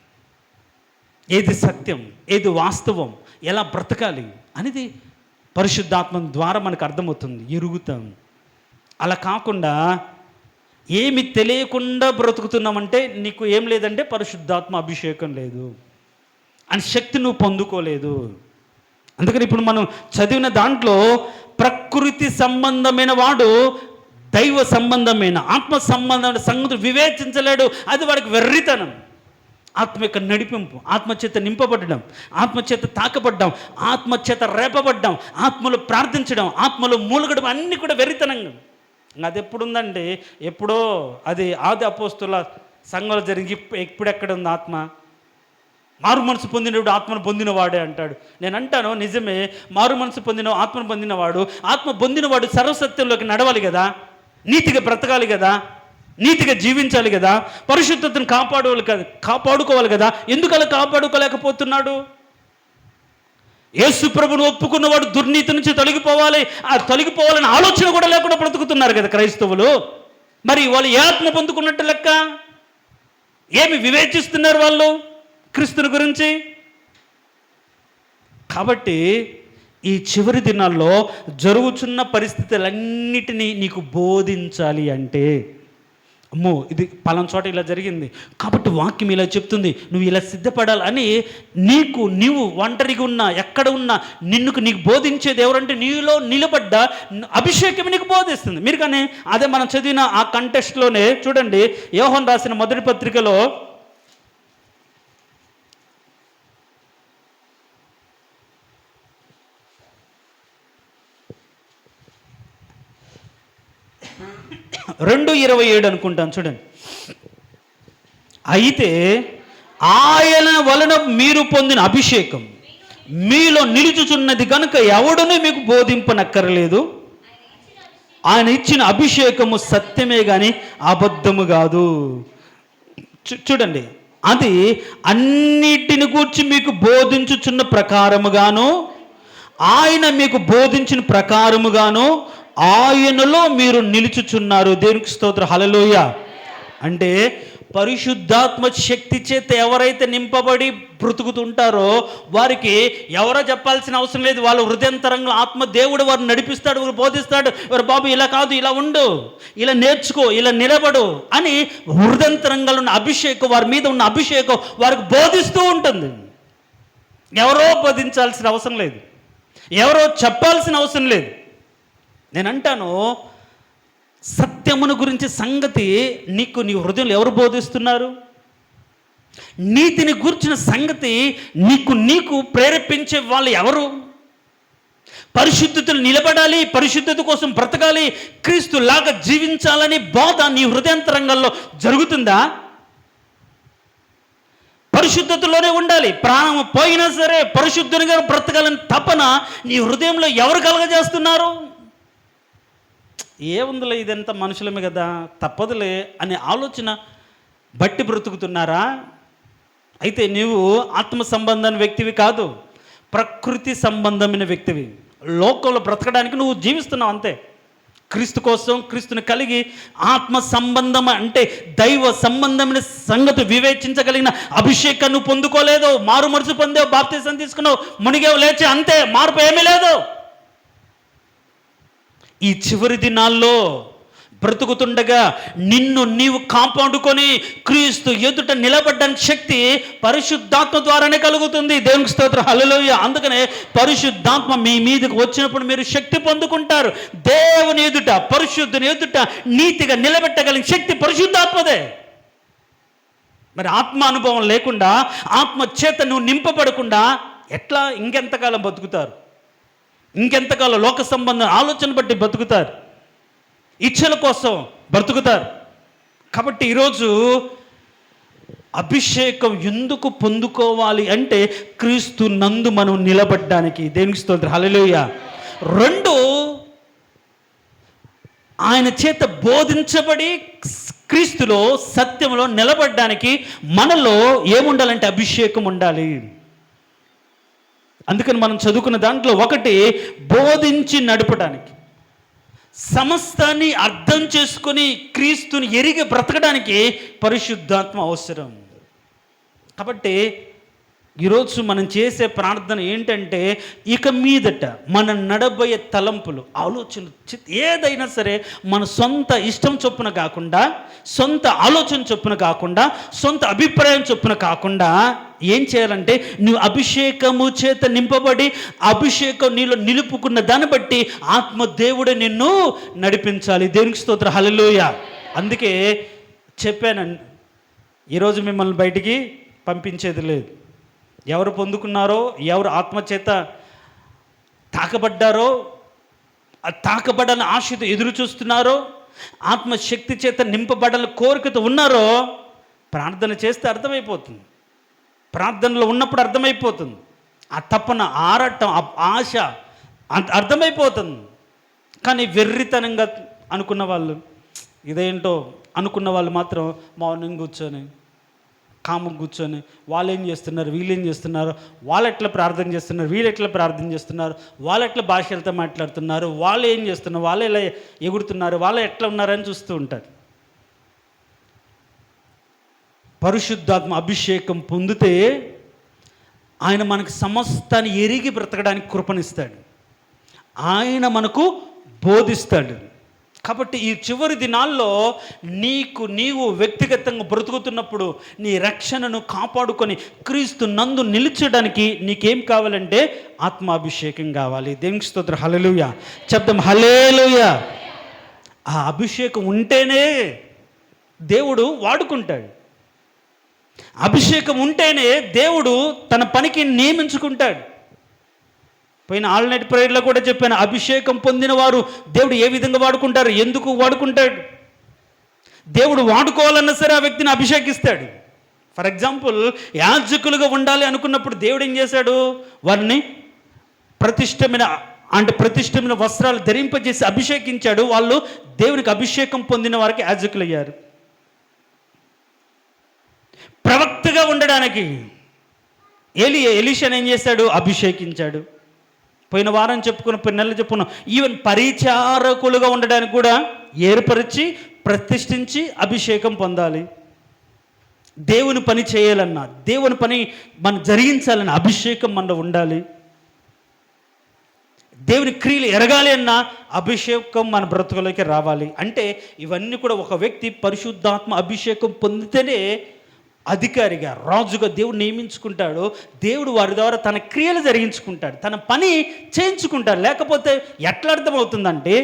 S1: ఏది సత్యం, ఏది వాస్తవం, ఎలా బ్రతకాలి అనేది పరిశుద్ధాత్మ ద్వారా మనకు అర్థమవుతుంది, ఎరుగుతాం. అలా కాకుండా ఏమి తెలియకుండా బ్రతుకుతున్నామంటే నీకు ఏం లేదంటే పరిశుద్ధాత్మ అభిషేకం లేదు, అని శక్తి నువ్వు పొందుకోలేదు. అందుకని ఇప్పుడు మనం చదివిన దాంట్లో ప్రకృతి సంబంధమైన వాడు దైవ సంబంధమైన ఆత్మ సంబంధమైన సంగతులు వివేచించలేడు. అది వాడికి వెర్రితనం. ఆత్మ యొక్క నడిపింపు, ఆత్మచేత నింపబడడం, ఆత్మచేత తాకబడ్డం, ఆత్మచేత రేపబడ్డం, ఆత్మలో ప్రార్థించడం, ఆత్మలో మూలగడం అన్నీ కూడా వెర్రితనంగా. అది ఎప్పుడుందండి? ఎప్పుడో అది ఆది అపోస్తుల సంఘంలో జరిగి ఎప్పుడెక్కడ ఉంది ఆత్మ? మారు మనసు పొందినవాడు ఆత్మను పొందినవాడే అంటాడు. నేను అంటాను నిజమే, మారు మనసు పొందిన ఆత్మను పొందినవాడు, ఆత్మ పొందినవాడు సర్వసత్యంలోకి నడవాలి కదా, నీతిగా బ్రతకాలి కదా, నీతిగా జీవించాలి కదా, పరిశుద్ధతను కాపాడుకోవాలి కదా. ఎందుకు అలా కాపాడుకోలేకపోతున్నాడు? యేసు ప్రభువును ఒప్పుకున్నవాడు దుర్నీతి నుంచి తొలగిపోవాలి, ఆ తొలగిపోవాలని ఆలోచన కూడా లేకుండా బ్రతుకుతున్నారు కదా క్రైస్తవులు. మరి వాళ్ళు ఏ ఆత్మ పొందుకున్నట్టు లెక్క? ఏమి వివేచిస్తున్నారు వాళ్ళు క్రీస్తుని గురించి? కాబట్టి ఈ చివరి దినాల్లో జరుగుతున్న పరిస్థితులన్నిటినీ నీకు బోధించాలి అంటే, అమ్మో ఇది పలానా చోట ఇలా జరిగింది కాబట్టి వాక్యం ఇలా చెప్తుంది, నువ్వు ఇలా సిద్ధపడాలి అని నీవు ఒంటరిగా ఉన్నా, ఎక్కడ ఉన్నా నీకు బోధించేది ఎవరంటే నీలో నిలబడ్డ అభిషేకం నీకు బోధిస్తుంది. మీరు కానీ అదే మనం చదివిన ఆ కంటెస్ట్లోనే చూడండి, యోహాను రాసిన మొదటి పత్రికలో 2:27 అనుకుంటాను చూడండి. అయితే ఆయన వలన మీరు పొందిన అభిషేకం మీలో నిలుచుచున్నది కనుక ఎవడునే మీకు బోధింపనక్కర్లేదు. ఆయన ఇచ్చిన అభిషేకము సత్యమే కానీ అబద్ధము కాదు. చూడండి, అది అన్నిటిని గూర్చి మీకు బోధించుచున్న ప్రకారముగాను, ఆయన మీకు బోధించిన ప్రకారముగాను ఆయనలో మీరు నిలుచుచున్నారు. దేవునికి స్తోత్రం. హల్లెలూయా. అంటే పరిశుద్ధాత్మ శక్తి చేత ఎవరైతే నింపబడి బ్రతుకుతుంటారో వారికి ఎవరో చెప్పాల్సిన అవసరం లేదు. వాళ్ళ హృదయంతరంగా ఆత్మ దేవుడు వారిని నడిపిస్తాడు, వారు బోధిస్తాడు. వారు బాబు ఇలా కాదు, ఇలా ఉండు, ఇలా నేర్చుకో, ఇలా నిలబడు అని హృదయంతరంగా ఉన్న అభిషేకం, వారి మీద ఉన్న అభిషేకం వారికి బోధిస్తూ ఉంటుంది. ఎవరో బోధించాల్సిన అవసరం లేదు, ఎవరో చెప్పాల్సిన అవసరం లేదు. నేను అంటాను, సత్యమును గురించి సంగతి నీకు నీ హృదయంలో ఎవరు బోధిస్తున్నారు? నీతిని గురించిన సంగతి నీకు ప్రేరేపించే వాళ్ళు ఎవరు? పరిశుద్ధతలు నిలబడాలి, పరిశుద్ధత కోసం బ్రతకాలి, క్రీస్తులాగా జీవించాలని బోధ నీ హృదయాంతరంగంలో జరుగుతుందా? పరిశుద్ధతలోనే ఉండాలి. ప్రాణం పోయినా సరే పరిశుద్ధునిగా బ్రతకాలని తపన నీ హృదయంలో ఎవరు కలగజేస్తున్నారు? ఏముందిలే, ఇదంతా మనుషులమే కదా, తప్పదులే అనే ఆలోచన బట్టి బ్రతుకుతున్నారా? అయితే నీవు ఆత్మ సంబంధమైన వ్యక్తివి కాదు, ప్రకృతి సంబంధమైన వ్యక్తివి. లోకంలో బ్రతకడానికి నువ్వు జీవిస్తున్నావు అంతే. క్రీస్తు కోసం, క్రీస్తుని కలిగి ఆత్మ సంబంధం అంటే దైవ సంబంధమైన సంగతి వివేచించగలిగిన అభిషేకాన్ని నువ్వు పొందుకోలేదు. మారు మనసు పొందావు, బాప్తిసం తీసుకున్నావు, మునిగావు, లేచి, అంతే. మార్పు ఏమీ లేదు. ఈ చివరి దినాల్లో బ్రతుకుతుండగా నిన్ను నీవు కాపాడుకొని క్రీస్తు ఎదుట నిలబడ్డానికి శక్తి పరిశుద్ధాత్మ ద్వారానే కలుగుతుంది. దేవునికి స్తోత్రం, హల్లెలూయా. అందుకనే పరిశుద్ధాత్మ మీ మీదకి వచ్చినప్పుడు మీరు శక్తి పొందుకుంటారు. దేవుని ఎదుట, పరిశుద్ధుని ఎదుట నీతిగా నిలబెట్టగలిగిన శక్తి పరిశుద్ధాత్మదే. మరి ఆత్మ అనుభవం లేకుండా, ఆత్మ చేత నువ్వు నింపబడకుండా ఎట్లా ఇంకెంతకాలం బతుకుతారు? ఇంకెంతకాలం లోక సంబంధం ఆలోచన బట్టి బతుకుతారు, ఇచ్చల కోసం బ్రతుకుతారు. కాబట్టి ఈరోజు అభిషేకం ఎందుకు పొందుకోవాలి అంటే క్రీస్తు నందు మనం నిలబడ్డానికి. దేవునికి స్తోత్రం, హల్లెలూయా. 2, ఆయన చేత బోధించబడి క్రీస్తులో సత్యంలో నిలబడ్డానికి మనలో ఏముండాలంటే అభిషేకం ఉండాలి. అందుకని మనం చదువుకున్న దాంట్లో 1 బోధించి నడపడానికి, సమస్తాన్ని అర్థం చేసుకొని క్రీస్తుని ఎరిగి బ్రతకడానికి పరిశుద్ధాత్మ అవసరం. కాబట్టి ఈరోజు మనం చేసే ప్రార్థన ఏంటంటే, ఇక మీదట మన నడబోయే తలంపులు, ఆలోచనలు ఏదైనా సరే మన సొంత ఇష్టం చొప్పున కాకుండా, సొంత ఆలోచన చొప్పున కాకుండా, సొంత అభిప్రాయం చొప్పున కాకుండా ఏం చేయాలంటే, నువ్వు అభిషేకము చేత నింపబడి అభిషేకం నీలో నిలుపుకున్న దాన్ని బట్టి ఆత్మదేవుడే నిన్ను నడిపించాలి. దేవునికి స్తోత్రం, హల్లెలూయా. అందుకే చెప్పాను, ఈరోజు మిమ్మల్ని బయటికి పంపించేది లేదు. ఎవరు పొందుకున్నారో, ఎవరు ఆత్మచేత తాకబడ్డారో, తాకబడని ఆశతో ఎదురు చూస్తున్నారో, ఆత్మశక్తి చేత నింపబడాలని కోరికతో ఉన్నారో, ప్రార్థన చేస్తే అర్థమైపోతుంది. ప్రార్థనలో ఉన్నప్పుడు అర్థమైపోతుంది. ఆ తపన, ఆరాటం, ఆశ అర్థమైపోతుంది. కానీ వెర్రితనంగా అనుకున్న వాళ్ళు, ఇదేంటో అనుకున్న వాళ్ళు మాత్రం మార్నింగ్ కూర్చొని, కాము కూర్చొని, వాళ్ళు ఏం చేస్తున్నారు, వీళ్ళు ఏం చేస్తున్నారు, వాళ్ళు ఎట్లా ప్రార్థన చేస్తున్నారు, వీళ్ళు ఎట్లా ప్రార్థన చేస్తున్నారు, వాళ్ళు ఎట్లా భాషలతో మాట్లాడుతున్నారు, వాళ్ళు ఏం చేస్తున్నారు, వాళ్ళు ఎలా ఎగురుతున్నారు, వాళ్ళు ఎట్లా ఉన్నారని చూస్తూ ఉంటారు. పరిశుద్ధాత్మ అభిషేకం పొందితే ఆయన మనకు సమస్తాన్ని ఎరిగి బ్రతకడానికి కృపణిస్తాడు, ఆయన మనకు బోధిస్తాడు. కాబట్టి ఈ చివరి దినాల్లో నీవు వ్యక్తిగతంగా బ్రతుకుతున్నప్పుడు నీ రక్షణను కాపాడుకొని క్రీస్తు నందు నిలిచడానికి నీకేం కావాలంటే ఆత్మాభిషేకం కావాలి. దేవునికి స్తోత్రం, హల్లెలూయా. చెప్దాం, హల్లెలూయా. ఆ అభిషేకం ఉంటేనే దేవుడు వాడుకుంటాడు. అభిషేకం ఉంటేనే దేవుడు తన పనికి నియమించుకుంటాడు. పోయిన ఆల్ నైట్ ప్రేయర్లో కూడా చెప్పాను, అభిషేకం పొందిన వారు దేవుడు ఏ విధంగా వాడుకుంటారు, ఎందుకు వాడుకుంటాడు. దేవుడు వాడుకోవాలన్నా సరే ఆ వ్యక్తిని అభిషేకిస్తాడు. ఫర్ ఎగ్జాంపుల్, యాజకులుగా ఉండాలి అనుకున్నప్పుడు దేవుడు ఏం చేశాడు, వారిని ప్రతిష్టమైన వస్త్రాలు ధరింపజేసి అభిషేకించాడు. వాళ్ళు దేవునికి అభిషేకం పొందిన వారికి యాజకులు అయ్యారు. ప్రవక్తగా ఉండడానికి ఎలీషాను ఏం చేశాడు, అభిషేకించాడు. పోయిన వారం పోయిన నెలలు చెప్పుకున్నాం. ఈవెన్ పరిచారకులుగా ఉండడానికి కూడా ఏర్పరిచి ప్రతిష్ఠించి అభిషేకం పొందాలి. దేవుని పని చేయాలన్నా, దేవుని పని మనం జరిగించాలన్న అభిషేకం మనలో ఉండాలి. దేవుని క్రియలు ఎరగాలి అన్న అభిషేకం మన బ్రతుకులోకి రావాలి. అంటే ఇవన్నీ కూడా ఒక వ్యక్తి పరిశుద్ధాత్మ అభిషేకం పొందితేనే అధికారిగా, రాజుగా దేవుడు నియమించుకుంటాడు. దేవుడు వారి ద్వారా తన క్రియలు జరిగించుకుంటాడు, తన పని చేయించుకుంటాడు. లేకపోతే ఎట్లా అర్థమవుతుందంటే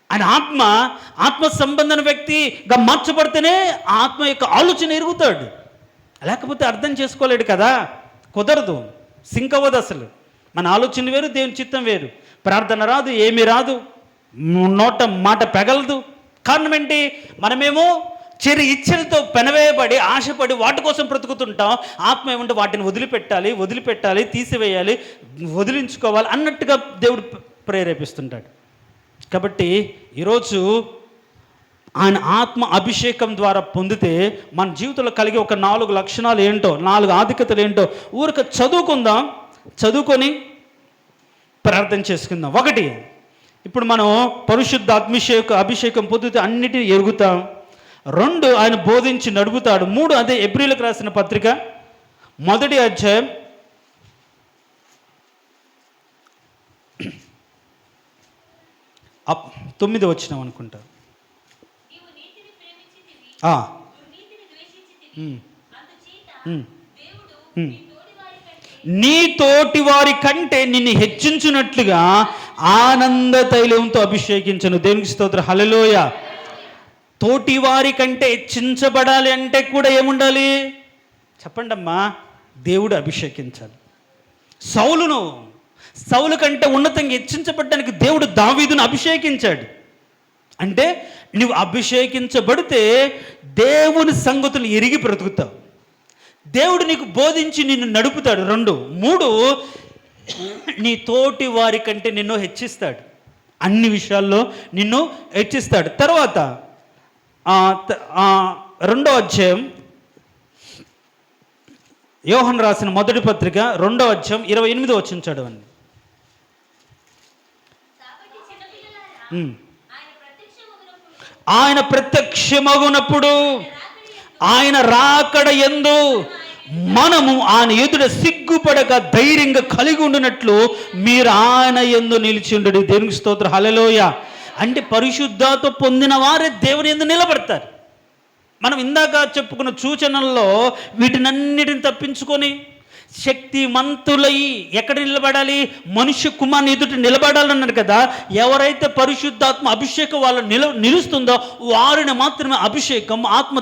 S1: ఆయన ఆత్మ సంబంధన వ్యక్తిగా మార్చబడితేనే ఆత్మ యొక్క ఆలోచన ఎరుగుతాడు. లేకపోతే అర్థం చేసుకోలేడు కదా, కుదరదు, సింక్ అవ్వదు. అసలు మన ఆలోచన వేరు, దేవుని చిత్తం వేరు. ప్రార్థన రాదు, ఏమీ రాదు, నోట మాట పెగలదు. కారణం ఏంటి? మనమేమో చెరి ఇచ్చలతో పెనవేయబడి ఆశపడి వాటి కోసం బ్రతుకుతుంటాం. ఆత్మ ఏమంటే వాటిని వదిలిపెట్టాలి, తీసివేయాలి, వదిలించుకోవాలి అన్నట్టుగా దేవుడు ప్రేరేపిస్తుంటాడు. కాబట్టి ఈరోజు ఆయన ఆత్మ అభిషేకం ద్వారా పొందితే మన జీవితంలో కలిగే ఒక 4 లక్షణాలు ఏంటో, 4 ఆధిక్యతలు ఏంటో ఊరిక చదువుకొని ప్రార్థన చేసుకుందాం. 1, ఇప్పుడు మనం పరిశుద్ధ అభిషేకం పొందితే అన్నిటిని ఎరుగుతాం. 2, ఆయన బోధించి నడుపుతాడు. 3, అదే ఎబ్రీలకు రాసిన పత్రిక 1వ అధ్యాయం 9వ వచనం అనుకుంటా. నీ తోటి వారి కంటే నిన్ను హెచ్చించున్నట్లుగా ఆనంద తైలంతో అభిషేకించను. దేవునికి స్తోత్రం, హల్లెలూయా. తోటి వారి కంటే హెచ్చించబడాలి అంటే కూడా ఏముండాలి చెప్పండి అమ్మా? దేవుడు అభిషేకించాలి. సౌలు కంటే ఉన్నతంగా హెచ్చించబడ్డానికి దేవుడు దావీదును అభిషేకించాడు. అంటే నువ్వు అభిషేకించబడితే దేవుని సంగతులు ఎరిగి బ్రతుకుతావు. దేవుడు నీకు బోధించి నిన్ను నడుపుతాడు. 2, 3, నీ తోటి వారి కంటే నిన్ను హెచ్చిస్తాడు. అన్ని విషయాల్లో నిన్ను హెచ్చిస్తాడు. తర్వాత 2వ అధ్యాయం యోహన్ రాసిన మొదటి పత్రిక 2వ అధ్యాయం 28వ వచనం చదవండి. ఆయన ప్రత్యక్షమగునప్పుడు, ఆయన రాకడ యందు మనము ఆయన ఎదుట సిగ్గుపడక ధైర్యంగా కలిగి ఉండినట్లు మీరు ఆయన యందు నిలిచి ఉండడు. దేవునికి స్తోత్రం, హల్లెలూయా. అంటే పరిశుద్ధాత్మ పొందిన వారే దేవుని యందు నిలబడతారు. మనం ఇందాక చెప్పుకున్న సూచనల్లో వీటినన్నిటిని తప్పించుకొని శక్తిమంతులై ఎక్కడ నిలబడాలి? మనుష్య కుమారుని ఎదుట నిలబడాలన్నాడు కదా. ఎవరైతే పరిశుద్ధాత్మ అభిషేకం వాళ్ళు నిలుస్తుందో వారిని మాత్రమే అభిషేకం ఆత్మ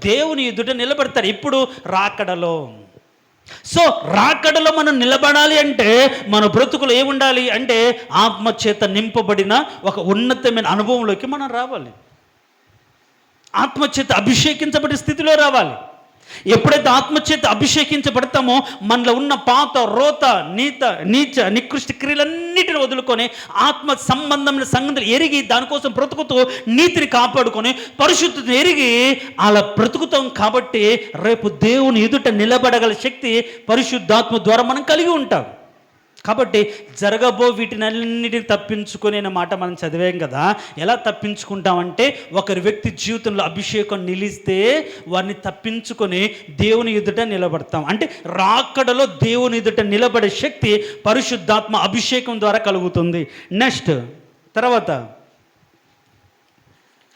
S1: దేవుని ఎదుట నిలబడతారు. ఇప్పుడు రాకడలో. సో రాకడలో మనం నిలబడాలి అంటే మన బ్రతుకులు ఏముండాలి అంటే ఆత్మ చేత నింపబడిన ఒక ఉన్నతమైన అనుభవంలోకి మనం రావాలి. ఆత్మచేత అభిషేకించబడిన స్థితిలో రావాలి. ఎప్పుడైతే ఆత్మచేత అభిషేకించబడతామో మనలో ఉన్న పాత, రోత, నీచ నికృష్ట క్రియలన్నిటిని వదులుకొని ఆత్మ సంబంధమైన సంగతులు ఎరిగి దానికోసం బ్రతుకుతూ నీతిని కాపాడుకొని పరిశుద్ధతను ఎరిగి అలా బ్రతుకుతాం. కాబట్టి రేపు దేవుని ఎదుట నిలబడగల శక్తి పరిశుద్ధాత్మ ద్వారా మనం కలిగి ఉంటాం. కాబట్టి జరగబో వీటినన్నిటిని తప్పించుకునే మాట మనం చదివాం కదా. ఎలా తప్పించుకుంటామంటే ఒకరి వ్యక్తి జీవితంలో అభిషేకం నిలిస్తే వారిని తప్పించుకొని దేవుని ఎదుట నిలబడతాం. అంటే రాకడలో దేవుని ఎదుట నిలబడే శక్తి పరిశుద్ధాత్మ అభిషేకం ద్వారా కలుగుతుంది. నెక్స్ట్ తర్వాత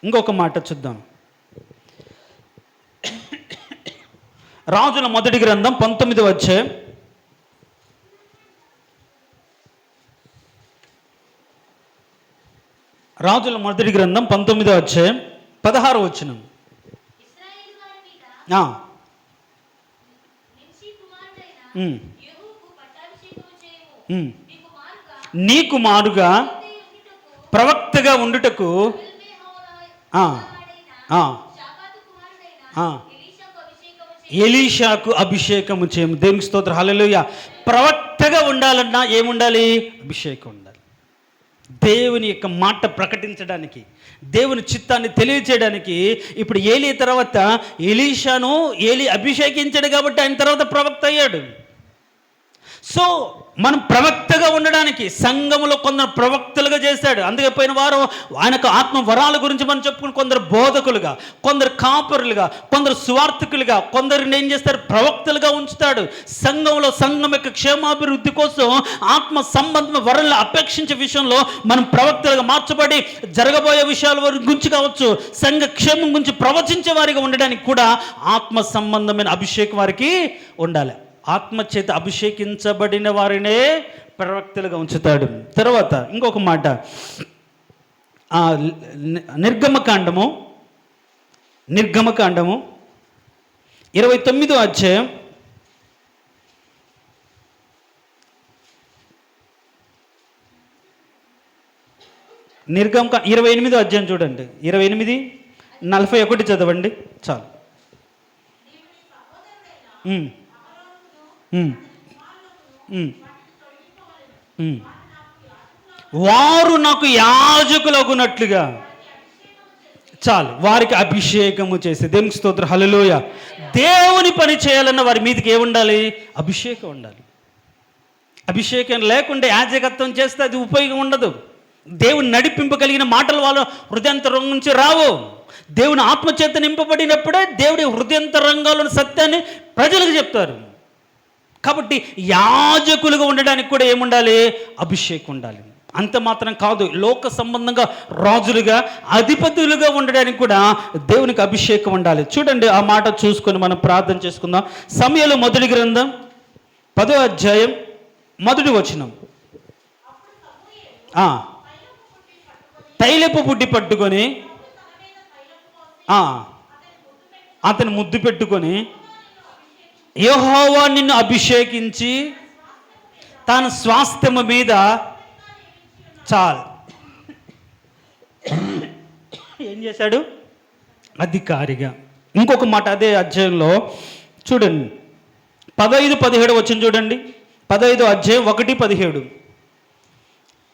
S1: ఇంకొక మాట చూద్దాం. రాజుల మొదటి గ్రంథం 19వ అధ్యాయం 19వ అధ్యాయం 16వ వచనం. నీ కుమారుగా ప్రవక్తగా ఉండుటకు ఎలీషాకు అభిషేకము చేయము. దేవునికి స్తోత్రం, హల్లెలూయా. ప్రవక్తగా ఉండాలన్నా ఏముండాలి? అభిషేకం ఉండాలి. దేవుని యొక్క మాట ప్రకటించడానికి, దేవుని చిత్తాన్ని తెలియచేయడానికి. ఇప్పుడు ఏలీ తర్వాత ఎలీషాను ఏలీ అభిషేకించాడు కాబట్టి ఆయన తర్వాత ప్రవక్త అయ్యాడు. సో మనం ప్రవక్తగా ఉండడానికి సంఘములో కొందరు ప్రవక్తలుగా చేశాడు. అందుకే పోయిన వారం ఆయనకు ఆత్మ వరాల గురించి మనం చెప్పుకుని కొందరు బోధకులుగా, కొందరు కాపరులుగా, కొందరు సువార్థికులుగా, కొందరిని ఏం చేస్తారు, ప్రవక్తలుగా ఉంచుతాడు. సంఘంలో సంఘం యొక్క క్షేమాభివృద్ధి కోసం ఆత్మ సంబంధం వరాలను అపేక్షించే విషయంలో మనం ప్రవక్తలుగా మార్చబడి జరగబోయే విషయాల గురించి కావచ్చు, సంఘ క్షేమం గురించి ప్రవచించే వారిగా ఉండడానికి కూడా ఆత్మ సంబంధమైన అభిషేకం వారికి ఉండాలి. ఆత్మచేత అభిషేకించబడిన వారినే ప్రవక్తలుగా ఉంచుతాడు. తర్వాత ఇంకొక మాట, నిర్గమకాండము 29వ అధ్యాయం 28వ అధ్యాయం చూడండి. 28:41 చదవండి చాలు. వారు నాకు యాజకులగునట్లుగా, చాలు, వారికి అభిషేకము చేసి, దేవునికి స్తోత్రం, హల్లెలూయా. దేవుని పని చేయాలన్న వారి మీదకి ఏముండాలి, అభిషేకం ఉండాలి. అభిషేకం లేకుండా యాజకత్వం చేస్తే అది ఉపయోగం ఉండదు. దేవుని నడిపింపగలిగిన మాటలు వాళ్ళ హృదయాంతరం నుంచి రావు. దేవుని ఆత్మచేత నింపబడినప్పుడే దేవుడి హృదయాంతరంగాలను సత్యాన్ని ప్రజలకు చెప్తారు. కాబట్టి యాజకులుగా ఉండడానికి కూడా ఏముండాలి, అభిషేకం ఉండాలి. అంత మాత్రం కాదు, లోక సంబంధంగా రాజులుగా, అధిపతులుగా ఉండడానికి కూడా దేవునికి అభిషేకం ఉండాలి. చూడండి, ఆ మాట చూసుకొని మనం ప్రార్థన చేసుకుందాం. సమూయేలు మొదటి గ్రంథం 10వ అధ్యాయం 1వ వచనం. తైలపు బుడ్డి పట్టుకొని అతని ముద్దు పెట్టుకొని, యెహోవా నిన్ను అభిషేకించి తన స్వాస్థ్యము మీద, చాలు, ఏం చేశాడు, అధికారిగా. ఇంకొక మాట అదే అధ్యాయంలో చూడండి, 15-17 వచ్చింది చూడండి. 15వ అధ్యాయం 1-17.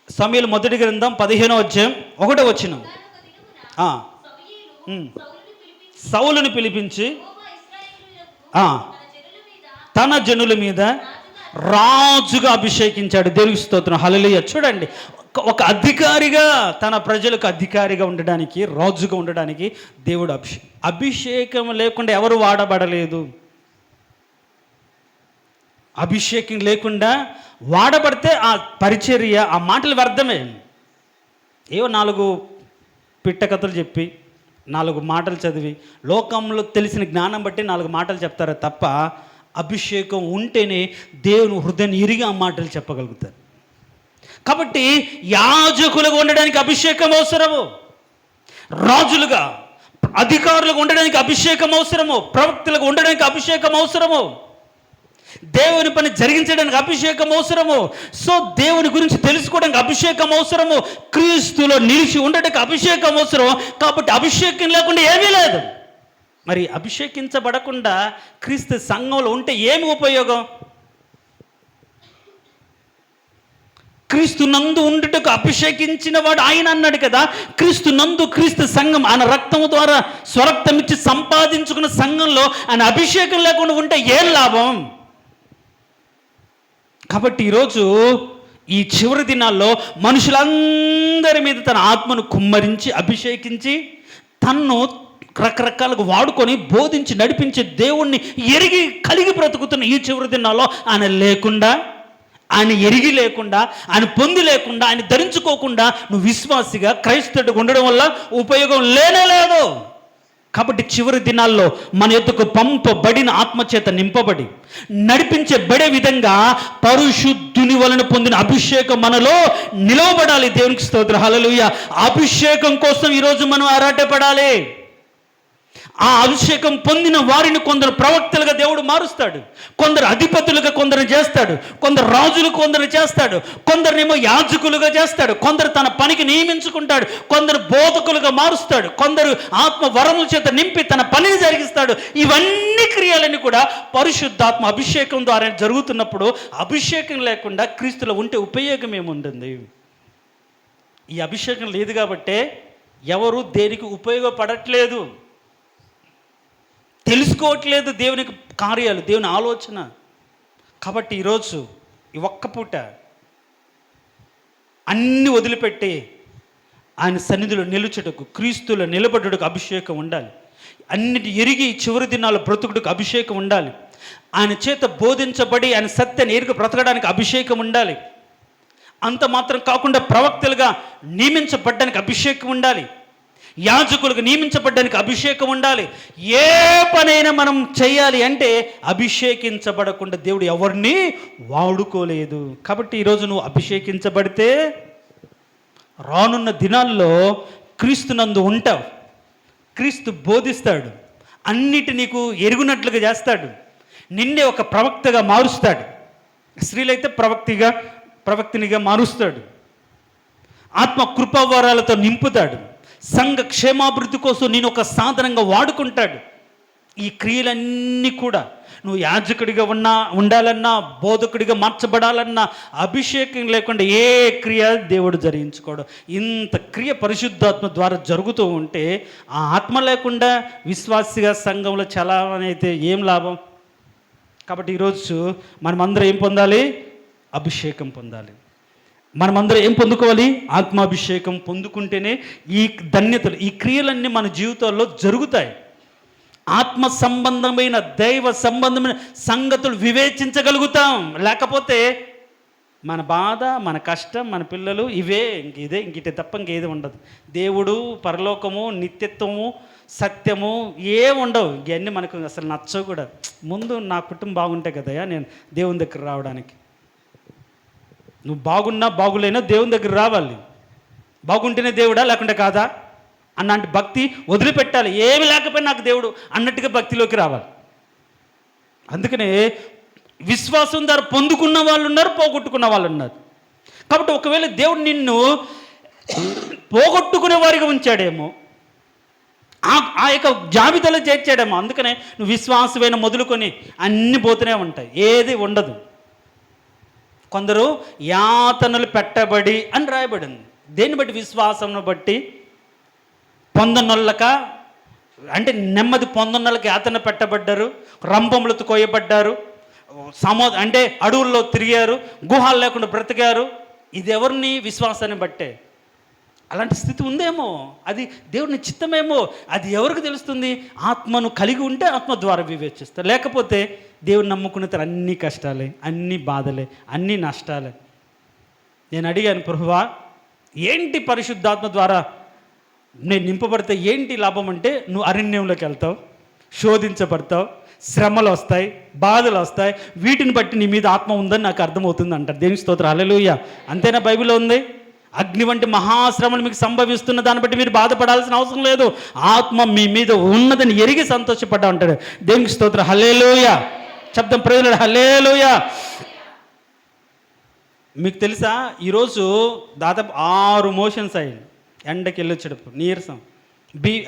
S1: సమూయేలు మొదటి గ్రంథం 15వ అధ్యాయం 1వ వచనం. సౌలుని పిలిపించి తన జనుల మీద రాజుగా అభిషేకించాడు. దేవునికి స్తోత్రం, హల్లెలూయా. చూడండి, ఒక అధికారిగా, తన ప్రజలకు అధికారిగా ఉండడానికి, రాజుగా ఉండడానికి దేవుడు అభిషేకం లేకుండా ఎవరు వాడబడలేదు. అభిషేకం లేకుండా వాడబడితే ఆ పరిచర్య, ఆ మాటలు వ్యర్థమే. ఏవో 4 పిట్టకథలు చెప్పి, 4 మాటలు చదివి, లోకంలో తెలిసిన జ్ఞానం బట్టి 4 మాటలు చెప్తారు తప్ప, అభిషేకం ఉంటేనే దేవుని హృదయాన్ని ఇరిగి ఆ మాటలు చెప్పగలుగుతారు. కాబట్టి యాజకులుగా ఉండడానికి అభిషేకం అవసరము, రాజులుగా, అధికారులుగా ఉండడానికి అభిషేకం అవసరము, ప్రవక్తలుగా ఉండడానికి అభిషేకం అవసరము, దేవుని పని జరిగించడానికి అభిషేకం అవసరము. సో దేవుని గురించి తెలుసుకోవడానికి అభిషేకం అవసరము, క్రీస్తులో నిలిచి ఉండడానికి అభిషేకం అవసరం. కాబట్టి అభిషేకం లేకుండా ఏమీ లేదు. మరి అభిషేకించబడకుండా క్రీస్తు సంఘంలో ఉంటే ఏమి ఉపయోగం? క్రీస్తు నందు ఉండుటకు అభిషేకించిన వాడు ఆయన అన్నాడు కదా. క్రీస్తు నందు, క్రీస్తు సంఘం, ఆయన రక్తము ద్వారా స్వరక్తం ఇచ్చి సంపాదించుకున్న సంఘంలో ఆయన అభిషేకం లేకుండా ఉంటే ఏం లాభం? కాబట్టి ఈరోజు ఈ చివరి దినాల్లో మనుషులందరి మీద తన ఆత్మను కుమ్మరించి అభిషేకించి తన్ను రకరకాలుగా వాడుకొని బోధించి నడిపించే దేవుణ్ణి ఎరిగి కలిగి బ్రతుకుతున్న ఈ చివరి దినాల్లో ఆయన లేకుండా, ఆయన ఎరిగి లేకుండా, ఆయన పొంది లేకుండా, ఆయన ధరించుకోకుండా నువ్వు విశ్వాసిగా, క్రైస్తవుడిగా ఉండడం వల్ల ఉపయోగం లేనే లేదు. కాబట్టి చివరి దినాల్లో మన యొద్దకు పంపబడిన ఆత్మచేత నింపబడి నడిపించబడే విధంగా పరిశుద్ధుని వలన పొందిన అభిషేకం మనలో నిలవబడాలి. దేవునికి స్తోత్రం, హల్లెలూయా. అభిషేకం కోసం ఈరోజు మనం ఆరాటపడాలి. ఆ అభిషేకం పొందిన వారిని కొందరు ప్రవక్తలుగా దేవుడు మారుస్తాడు, కొందరు అధిపతులుగా కొందరు చేస్తాడు, కొందరు రాజులు కొందరు చేస్తాడు, కొందరినేమో యాజకులుగా చేస్తాడు, కొందరు తన పనికి నియమించుకుంటాడు, కొందరు బోధకులుగా మారుస్తాడు, కొందరు ఆత్మ వరముల చేత నింపి తన పనిని జరిగిస్తాడు. ఇవన్నీ క్రియలన్నీ కూడా పరిశుద్ధాత్మ అభిషేకం ద్వారా జరుగుతున్నప్పుడు, అభిషేకం లేకుండా క్రీస్తులో ఉంటే ఉపయోగం ఏముంటుంది? ఈ అభిషేకం లేదు కాబట్టే ఎవరు దేనికి ఉపయోగపడట్లేదు, తెలుసుకోవట్లేదు దేవునికి కార్యాలు, దేవుని ఆలోచన. కాబట్టి ఈ ఒక్క పూట అన్ని వదిలిపెట్టి ఆయన సన్నిధిలో నిలుచుటకు, క్రీస్తులో నిలబడుటకు అభిషేకం ఉండాలి. అన్నిటి ఎరిగి చివరి దినాల బ్రతుకుడుకు అభిషేకం ఉండాలి. ఆయన చేత బోధించబడి ఆయన సత్యాన్ని ఎరుగు బ్రతకడానికి అభిషేకం ఉండాలి. అంత మాత్రం కాకుండా ప్రవక్తలుగా నియమించబడ్డానికి అభిషేకం ఉండాలి. యాజకులకు నియమించబడ్డానికి అభిషేకం ఉండాలి. ఏ పనైనా మనం చేయాలి అంటే అభిషేకించబడకుండా దేవుడు ఎవరిని వాడుకోలేదు. కాబట్టి ఈరోజు నువ్వు అభిషేకించబడితే రానున్న దినాల్లో క్రీస్తునందు ఉంటావు. క్రీస్తు బోధిస్తాడు, అన్నిటి నీకు ఎరుగునట్లుగా చేస్తాడు, నిన్నే ఒక ప్రవక్తగా మారుస్తాడు. స్త్రీలైతే ప్రవక్తినిగా మారుస్తాడు. ఆత్మ కృపావరాలతో నింపుతాడు. సంఘ క్షేమాభివృద్ధి కోసం నేను ఒక సాధనంగా వాడుకుంటాడు. ఈ క్రియలన్నీ కూడా నువ్వు యాజకుడిగా ఉండాలన్నా, బోధకుడిగా మార్చబడాలన్నా అభిషేకం లేకుండా ఏ క్రియ దేవుడు జరిగించుకోడు. ఇంత క్రియ పరిశుద్ధాత్మ ద్వారా జరుగుతూ ఉంటే ఆ ఆత్మ లేకుండా విశ్వాసిగా సంఘంలో చలామణి అయితే ఏం లాభం? కాబట్టి ఈరోజు మనమందరం ఏం పొందాలి? అభిషేకం పొందాలి. మనమందరం ఏం పొందుకోవాలి? ఆత్మాభిషేకం పొందుకుంటేనే ఈ ధన్యతలు, ఈ క్రియలన్నీ మన జీవితాల్లో జరుగుతాయి. ఆత్మ సంబంధమైన, దైవ సంబంధమైన సంగతులు వివేచించగలుగుతాం. లేకపోతే మన బాధ, మన కష్టం, మన పిల్లలు ఇంకిటే తప్ప ఇంకేది ఉండదు. దేవుడు, పరలోకము, నిత్యత్వము, సత్యము ఉండవు. ఇవన్నీ మనకు అసలు నచ్చవు కూడా. ముందు నా కుటుంబం బాగుంటే కదయా నేను దేవుని దగ్గర రావడానికి. నువ్వు బాగున్నా బాగులేనా దేవుని దగ్గర రావాలి. బాగుంటేనే దేవుడా లేకుంటే కాదా అన్నట్టు భక్తి వదిలిపెట్టాలి. ఏమి లేకపోయినా నాకు దేవుడు అన్నట్టుగా భక్తిలోకి రావాలి. అందుకనే విశ్వాసం ద్వారా పొందుకున్న వాళ్ళు ఉన్నారు, పోగొట్టుకున్న వాళ్ళు ఉన్నారు. కాబట్టి ఒకవేళ దేవుడు నిన్ను పోగొట్టుకునే వారిగా ఉంచాడేమో, ఆ యొక్క జాబితాలో చేర్చాడేమో. అందుకనే నువ్వు విశ్వాసమైన మొదలుకొని అన్నీ పోతూనే ఉంటాయి, ఏది ఉండదు. కొందరు యాతనలు పెట్టబడి అని రాయబడింది. దేన్ని బట్టి? విశ్వాసంను బట్టి. పొందనొల్లక అంటే నెమ్మది పొందనొల్లకి యాతన పెట్టబడ్డారు, రంపములతో కోయబడ్డారు, అంటే అడవుల్లో తిరిగారు, గుహాలు లేకుండా బ్రతికారు. ఇది ఎవరిని? విశ్వాసాన్ని బట్టే. అలాంటి స్థితి ఉందేమో, అది దేవుని చిత్తమేమో, అది ఎవరికి తెలుస్తుంది? ఆత్మను కలిగి ఉంటే ఆత్మ ద్వారా వివేచిస్తారు. లేకపోతే దేవుని నమ్ముకున్న తర అన్ని కష్టాలే, అన్ని బాధలే, అన్ని నష్టాలే. నేను అడిగాను, ప్రభువా ఏంటి పరిశుద్ధాత్మ ద్వారా నేను నింపబడితే ఏంటి లాభం అంటే, నువ్వు అరణ్యంలోకి వెళ్తావు, శోధించబడతావు, శ్రమలు వస్తాయి, బాధలు వస్తాయి, వీటిని బట్టి నీ మీద ఆత్మ ఉందని నాకు అర్థమవుతుంది అంటారు. దేవుని స్తోత్రం, హల్లెలూయా. అంతేనా బైబిల్లో ఉంది? అగ్ని వంటి మహాశ్రమలు మీకు సంభవిస్తున్న దాన్ని బట్టి మీరు బాధపడాల్సిన అవసరం లేదు, ఆత్మ మీ మీద ఉన్నదని ఎరిగి సంతోషపడ్డా ఉంటాడు. దేవునికి స్తోత్రం, హల్లెలూయా. శబ్దం ప్రేరుడు, హల్లెలూయా. మీకు తెలుసా ఈరోజు దాదాపు 6 మోషన్స్ అయ్యింది. ఎండకి వెళ్ళొచ్చేటప్పుడు నీరసం,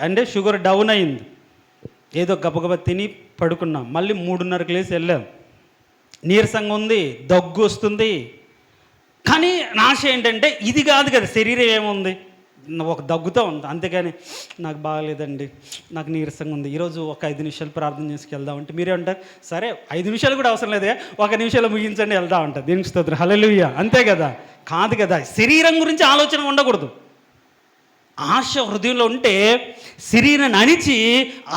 S1: అంటే షుగర్ డౌన్ అయింది. ఏదో గబగబా తిని పడుకున్నాం. మళ్ళీ 3:30కి లేసి వెళ్ళాం. నీరసంగా ఉంది, దగ్గు వస్తుంది. కానీ నాశ ఏంటంటే ఇది కాదు కదా, శరీరం ఏముంది, ఒక దగ్గుతో ఉంది. అంతేగాని నాకు బాగలేదండి, నాకు నీరసంగా ఉంది, ఈరోజు ఒక 5 నిమిషాలు ప్రార్థన చేసుకెళ్దామంటే మీరే ఉంటారు, సరే 5 నిమిషాలు కూడా అవసరం లేదే, 1 నిమిషాలు ముగించండి వెళ్దాం అంటారు. దీనికి స్తోత్రం, హల్లెలూయా. అంతే కదా? కాదు కదా, శరీరం గురించి ఆలోచన ఉండకూడదు. ఆశ హృదయంలో ఉంటే శరీరాన్ని అణిచి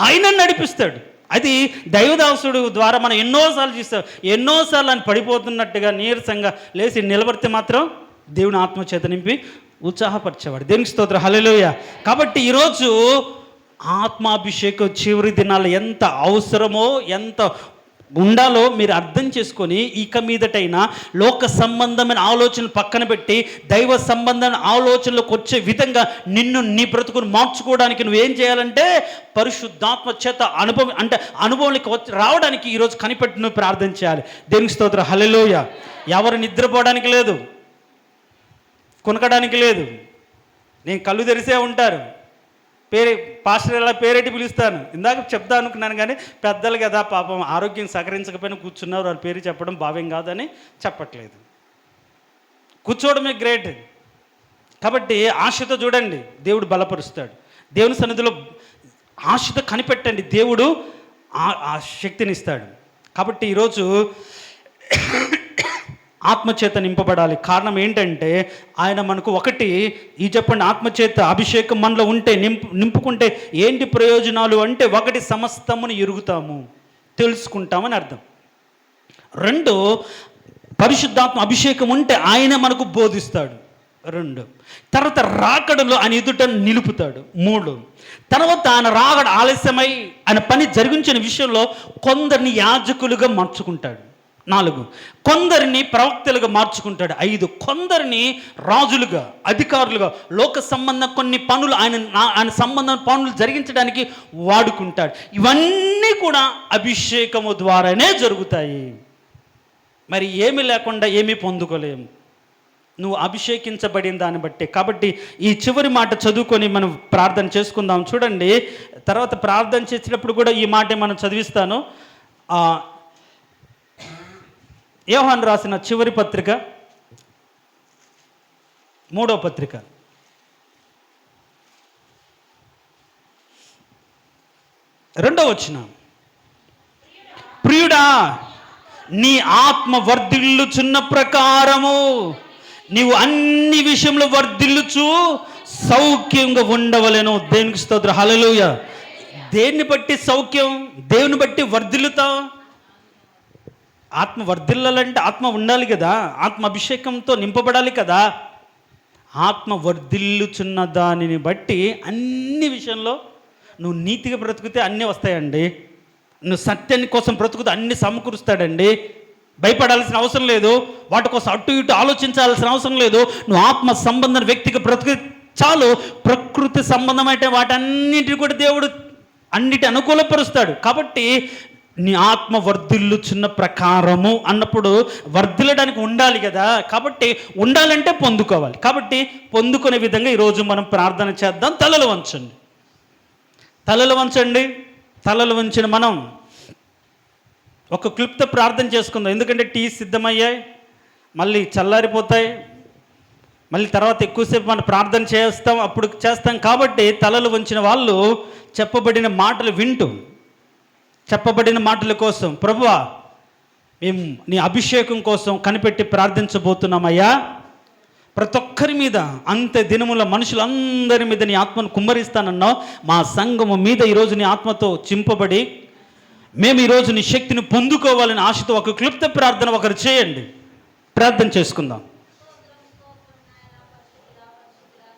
S1: ఆయన నడిపిస్తాడు. అది దైవదాసుడు ద్వారా మనం ఎన్నోసార్లు చూస్తాం. ఎన్నోసార్లు ఆయన పడిపోతున్నట్టుగా నీరసంగా లేచి నిలబడితే మాత్రం దేవుని ఆత్మచేత నింపి ఉత్సాహపరిచేవాడు. దేవునికి స్తోత్రం, హల్లెలూయా. కాబట్టి ఈరోజు ఆత్మాభిషేకం చివరి దినాలు ఎంత అవసరమో, ఎంత ఉండాలో మీరు అర్థం చేసుకొని ఇక మీదటైనా లోక సంబంధమైన ఆలోచనలు పక్కన పెట్టి దైవ సంబంధమైన ఆలోచనలకు వచ్చే విధంగా నీ బ్రతుకును మార్చుకోవడానికి నువ్వేం చేయాలంటే పరిశుద్ధాత్మ చేత అనుభవంలోకి రావడానికి ఈరోజు కనిపెట్టి నువ్వు ప్రార్థన చేయాలి. దేవునికి స్తోత్రం, హల్లెలూయా. ఎవరు నిద్రపోవడానికి లేదు, కొనకడానికి లేదు. నేను కళ్ళు తెరిసే ఉంటారు. పాస్టర్ ఎలా పేరెట్టి పిలుస్తాను, ఇందాక చెప్తా అనుకున్నాను కానీ పెద్దలు కదా పాపం ఆరోగ్యం సహకరించకపోయినా కూర్చున్నారు, వాళ్ళ పేరు చెప్పడం భావ్యం కాదని చెప్పట్లేదు. కూర్చోవడమే గ్రేట్. కాబట్టి ఆశతో చూడండి, దేవుడు బలపరుస్తాడు. దేవుని సన్నిధిలో ఆశతో కనిపెట్టండి, దేవుడు ఆ శక్తిని ఇస్తాడు. కాబట్టి ఈరోజు ఆత్మచేత నింపబడాలి. కారణం ఏంటంటే ఆయన మనకు ఒకటి ఈ చెప్పండి, ఆత్మచేత అభిషేకం మనలో ఉంటే నింపుకుంటే ఏంటి ప్రయోజనాలు అంటే, ఒకటి సమస్తమును ఎరుగుతాము, తెలుసుకుంటామని అర్థం. రెండు, పరిశుద్ధాత్మ అభిషేకం ఉంటే ఆయన మనకు బోధిస్తాడు. రెండు, తర్వాత రాకడలో ఆయన ఎదుట నిలుపుతాడు. మూడు, తర్వాత ఆయన రాకడ ఆలస్యమై ఆయన పని జరిగించిన విషయంలో కొందరిని యాజకులుగా మార్చుకుంటాడు. నాలుగు, కొందరిని ప్రవక్తలుగా మార్చుకుంటాడు. ఐదు, కొందరిని రాజులుగా, అధికారులుగా, లోక సంబంధం కొన్ని పనులు ఆయన సంబంధం పనులు జరిగించడానికి వాడుకుంటాడు. ఇవన్నీ కూడా అభిషేకము ద్వారానే జరుగుతాయి. మరి ఏమీ లేకుండా ఏమీ పొందుకోలేము, నువ్వు అభిషేకించబడిన దాన్ని బట్టి. కాబట్టి ఈ చివరి మాట చదువుకొని మనం ప్రార్థన చేసుకుందాం. చూడండి, తర్వాత ప్రార్థన చేసేటప్పుడు కూడా ఈ మాట మనం చదివిస్తాను. యోహాను రాసిన చివరి పత్రిక, 3వ పత్రిక, 2వ వచనం. ప్రియుడా, నీ ఆత్మ వర్ధిల్లుచున్న ప్రకారము నీవు అన్ని విషయంలో వర్ధిల్లుచు సౌఖ్యంగా ఉండవలెను. దేవునికి స్తోత్రం, హల్లెలూయా. దేన్ని బట్టి సౌఖ్యం? దేవుని బట్టి వర్ధిల్లుతావు. ఆత్మ వర్ధిల్లాలంటే ఆత్మ ఉండాలి కదా, ఆత్మ అభిషేకంతో నింపబడాలి కదా. ఆత్మ వర్ధిల్లుచున్న దానిని బట్టి అన్ని విషయంలో నువ్వు నీతిగా బ్రతుకుతే అన్నీ వస్తాయండి. నువ్వు సత్యాన్ని కోసం బ్రతుకుతే అన్ని సమకూరుస్తాడండి. భయపడాల్సిన అవసరం లేదు, వాటి కోసం అటు ఇటు ఆలోచించాల్సిన అవసరం లేదు. నువ్వు ఆత్మ సంబంధం వ్యక్తిగా బ్రతుకు చాలు. ప్రకృతి సంబంధమైతే వాటన్నిటిని కూడా దేవుడు అన్నిటి అనుకూలపరుస్తాడు. కాబట్టి నీ ఆత్మ వర్ధిల్లుచున్న ప్రకారము అన్నప్పుడు వర్ధిల్లడానికి ఉండాలి కదా. కాబట్టి ఉండాలంటే పొందుకోవాలి. కాబట్టి పొందుకునే విధంగా ఈరోజు మనం ప్రార్థన చేద్దాం. తలలు వంచండి, తలలు వంచండి. తలలు వంచిన మనం ఒక క్లుప్త ప్రార్థన చేసుకుందాం. ఎందుకంటే టీ సిద్ధమయ్యాయి, మళ్ళీ చల్లారిపోతాయి, మళ్ళీ తర్వాత ఎక్కువసేపు మనం ప్రార్థన చేస్తాం, అప్పుడు చేస్తాం. కాబట్టి తలలు వంచిన వాళ్ళు చెప్పబడిన మాటలు వింటూ, చెప్పబడిన మాటల కోసం, ప్రభువా మేము నీ అభిషేకం కోసం కనిపెట్టి ప్రార్థించబోతున్నామయ్యా. ప్రతి ఒక్కరి మీద అంత్య దినముల మనుషులందరి మీద నీ ఆత్మను కుమ్మరిస్తానన్నావు. మా సంఘము మీద ఈరోజు నీ ఆత్మతో చింపబడి మేము ఈరోజు నీ శక్తిని పొందుకోవాలని ఆశతో ఒక క్లుప్త ప్రార్థన ఒకరు చేయండి. ప్రార్థన చేసుకుందాం.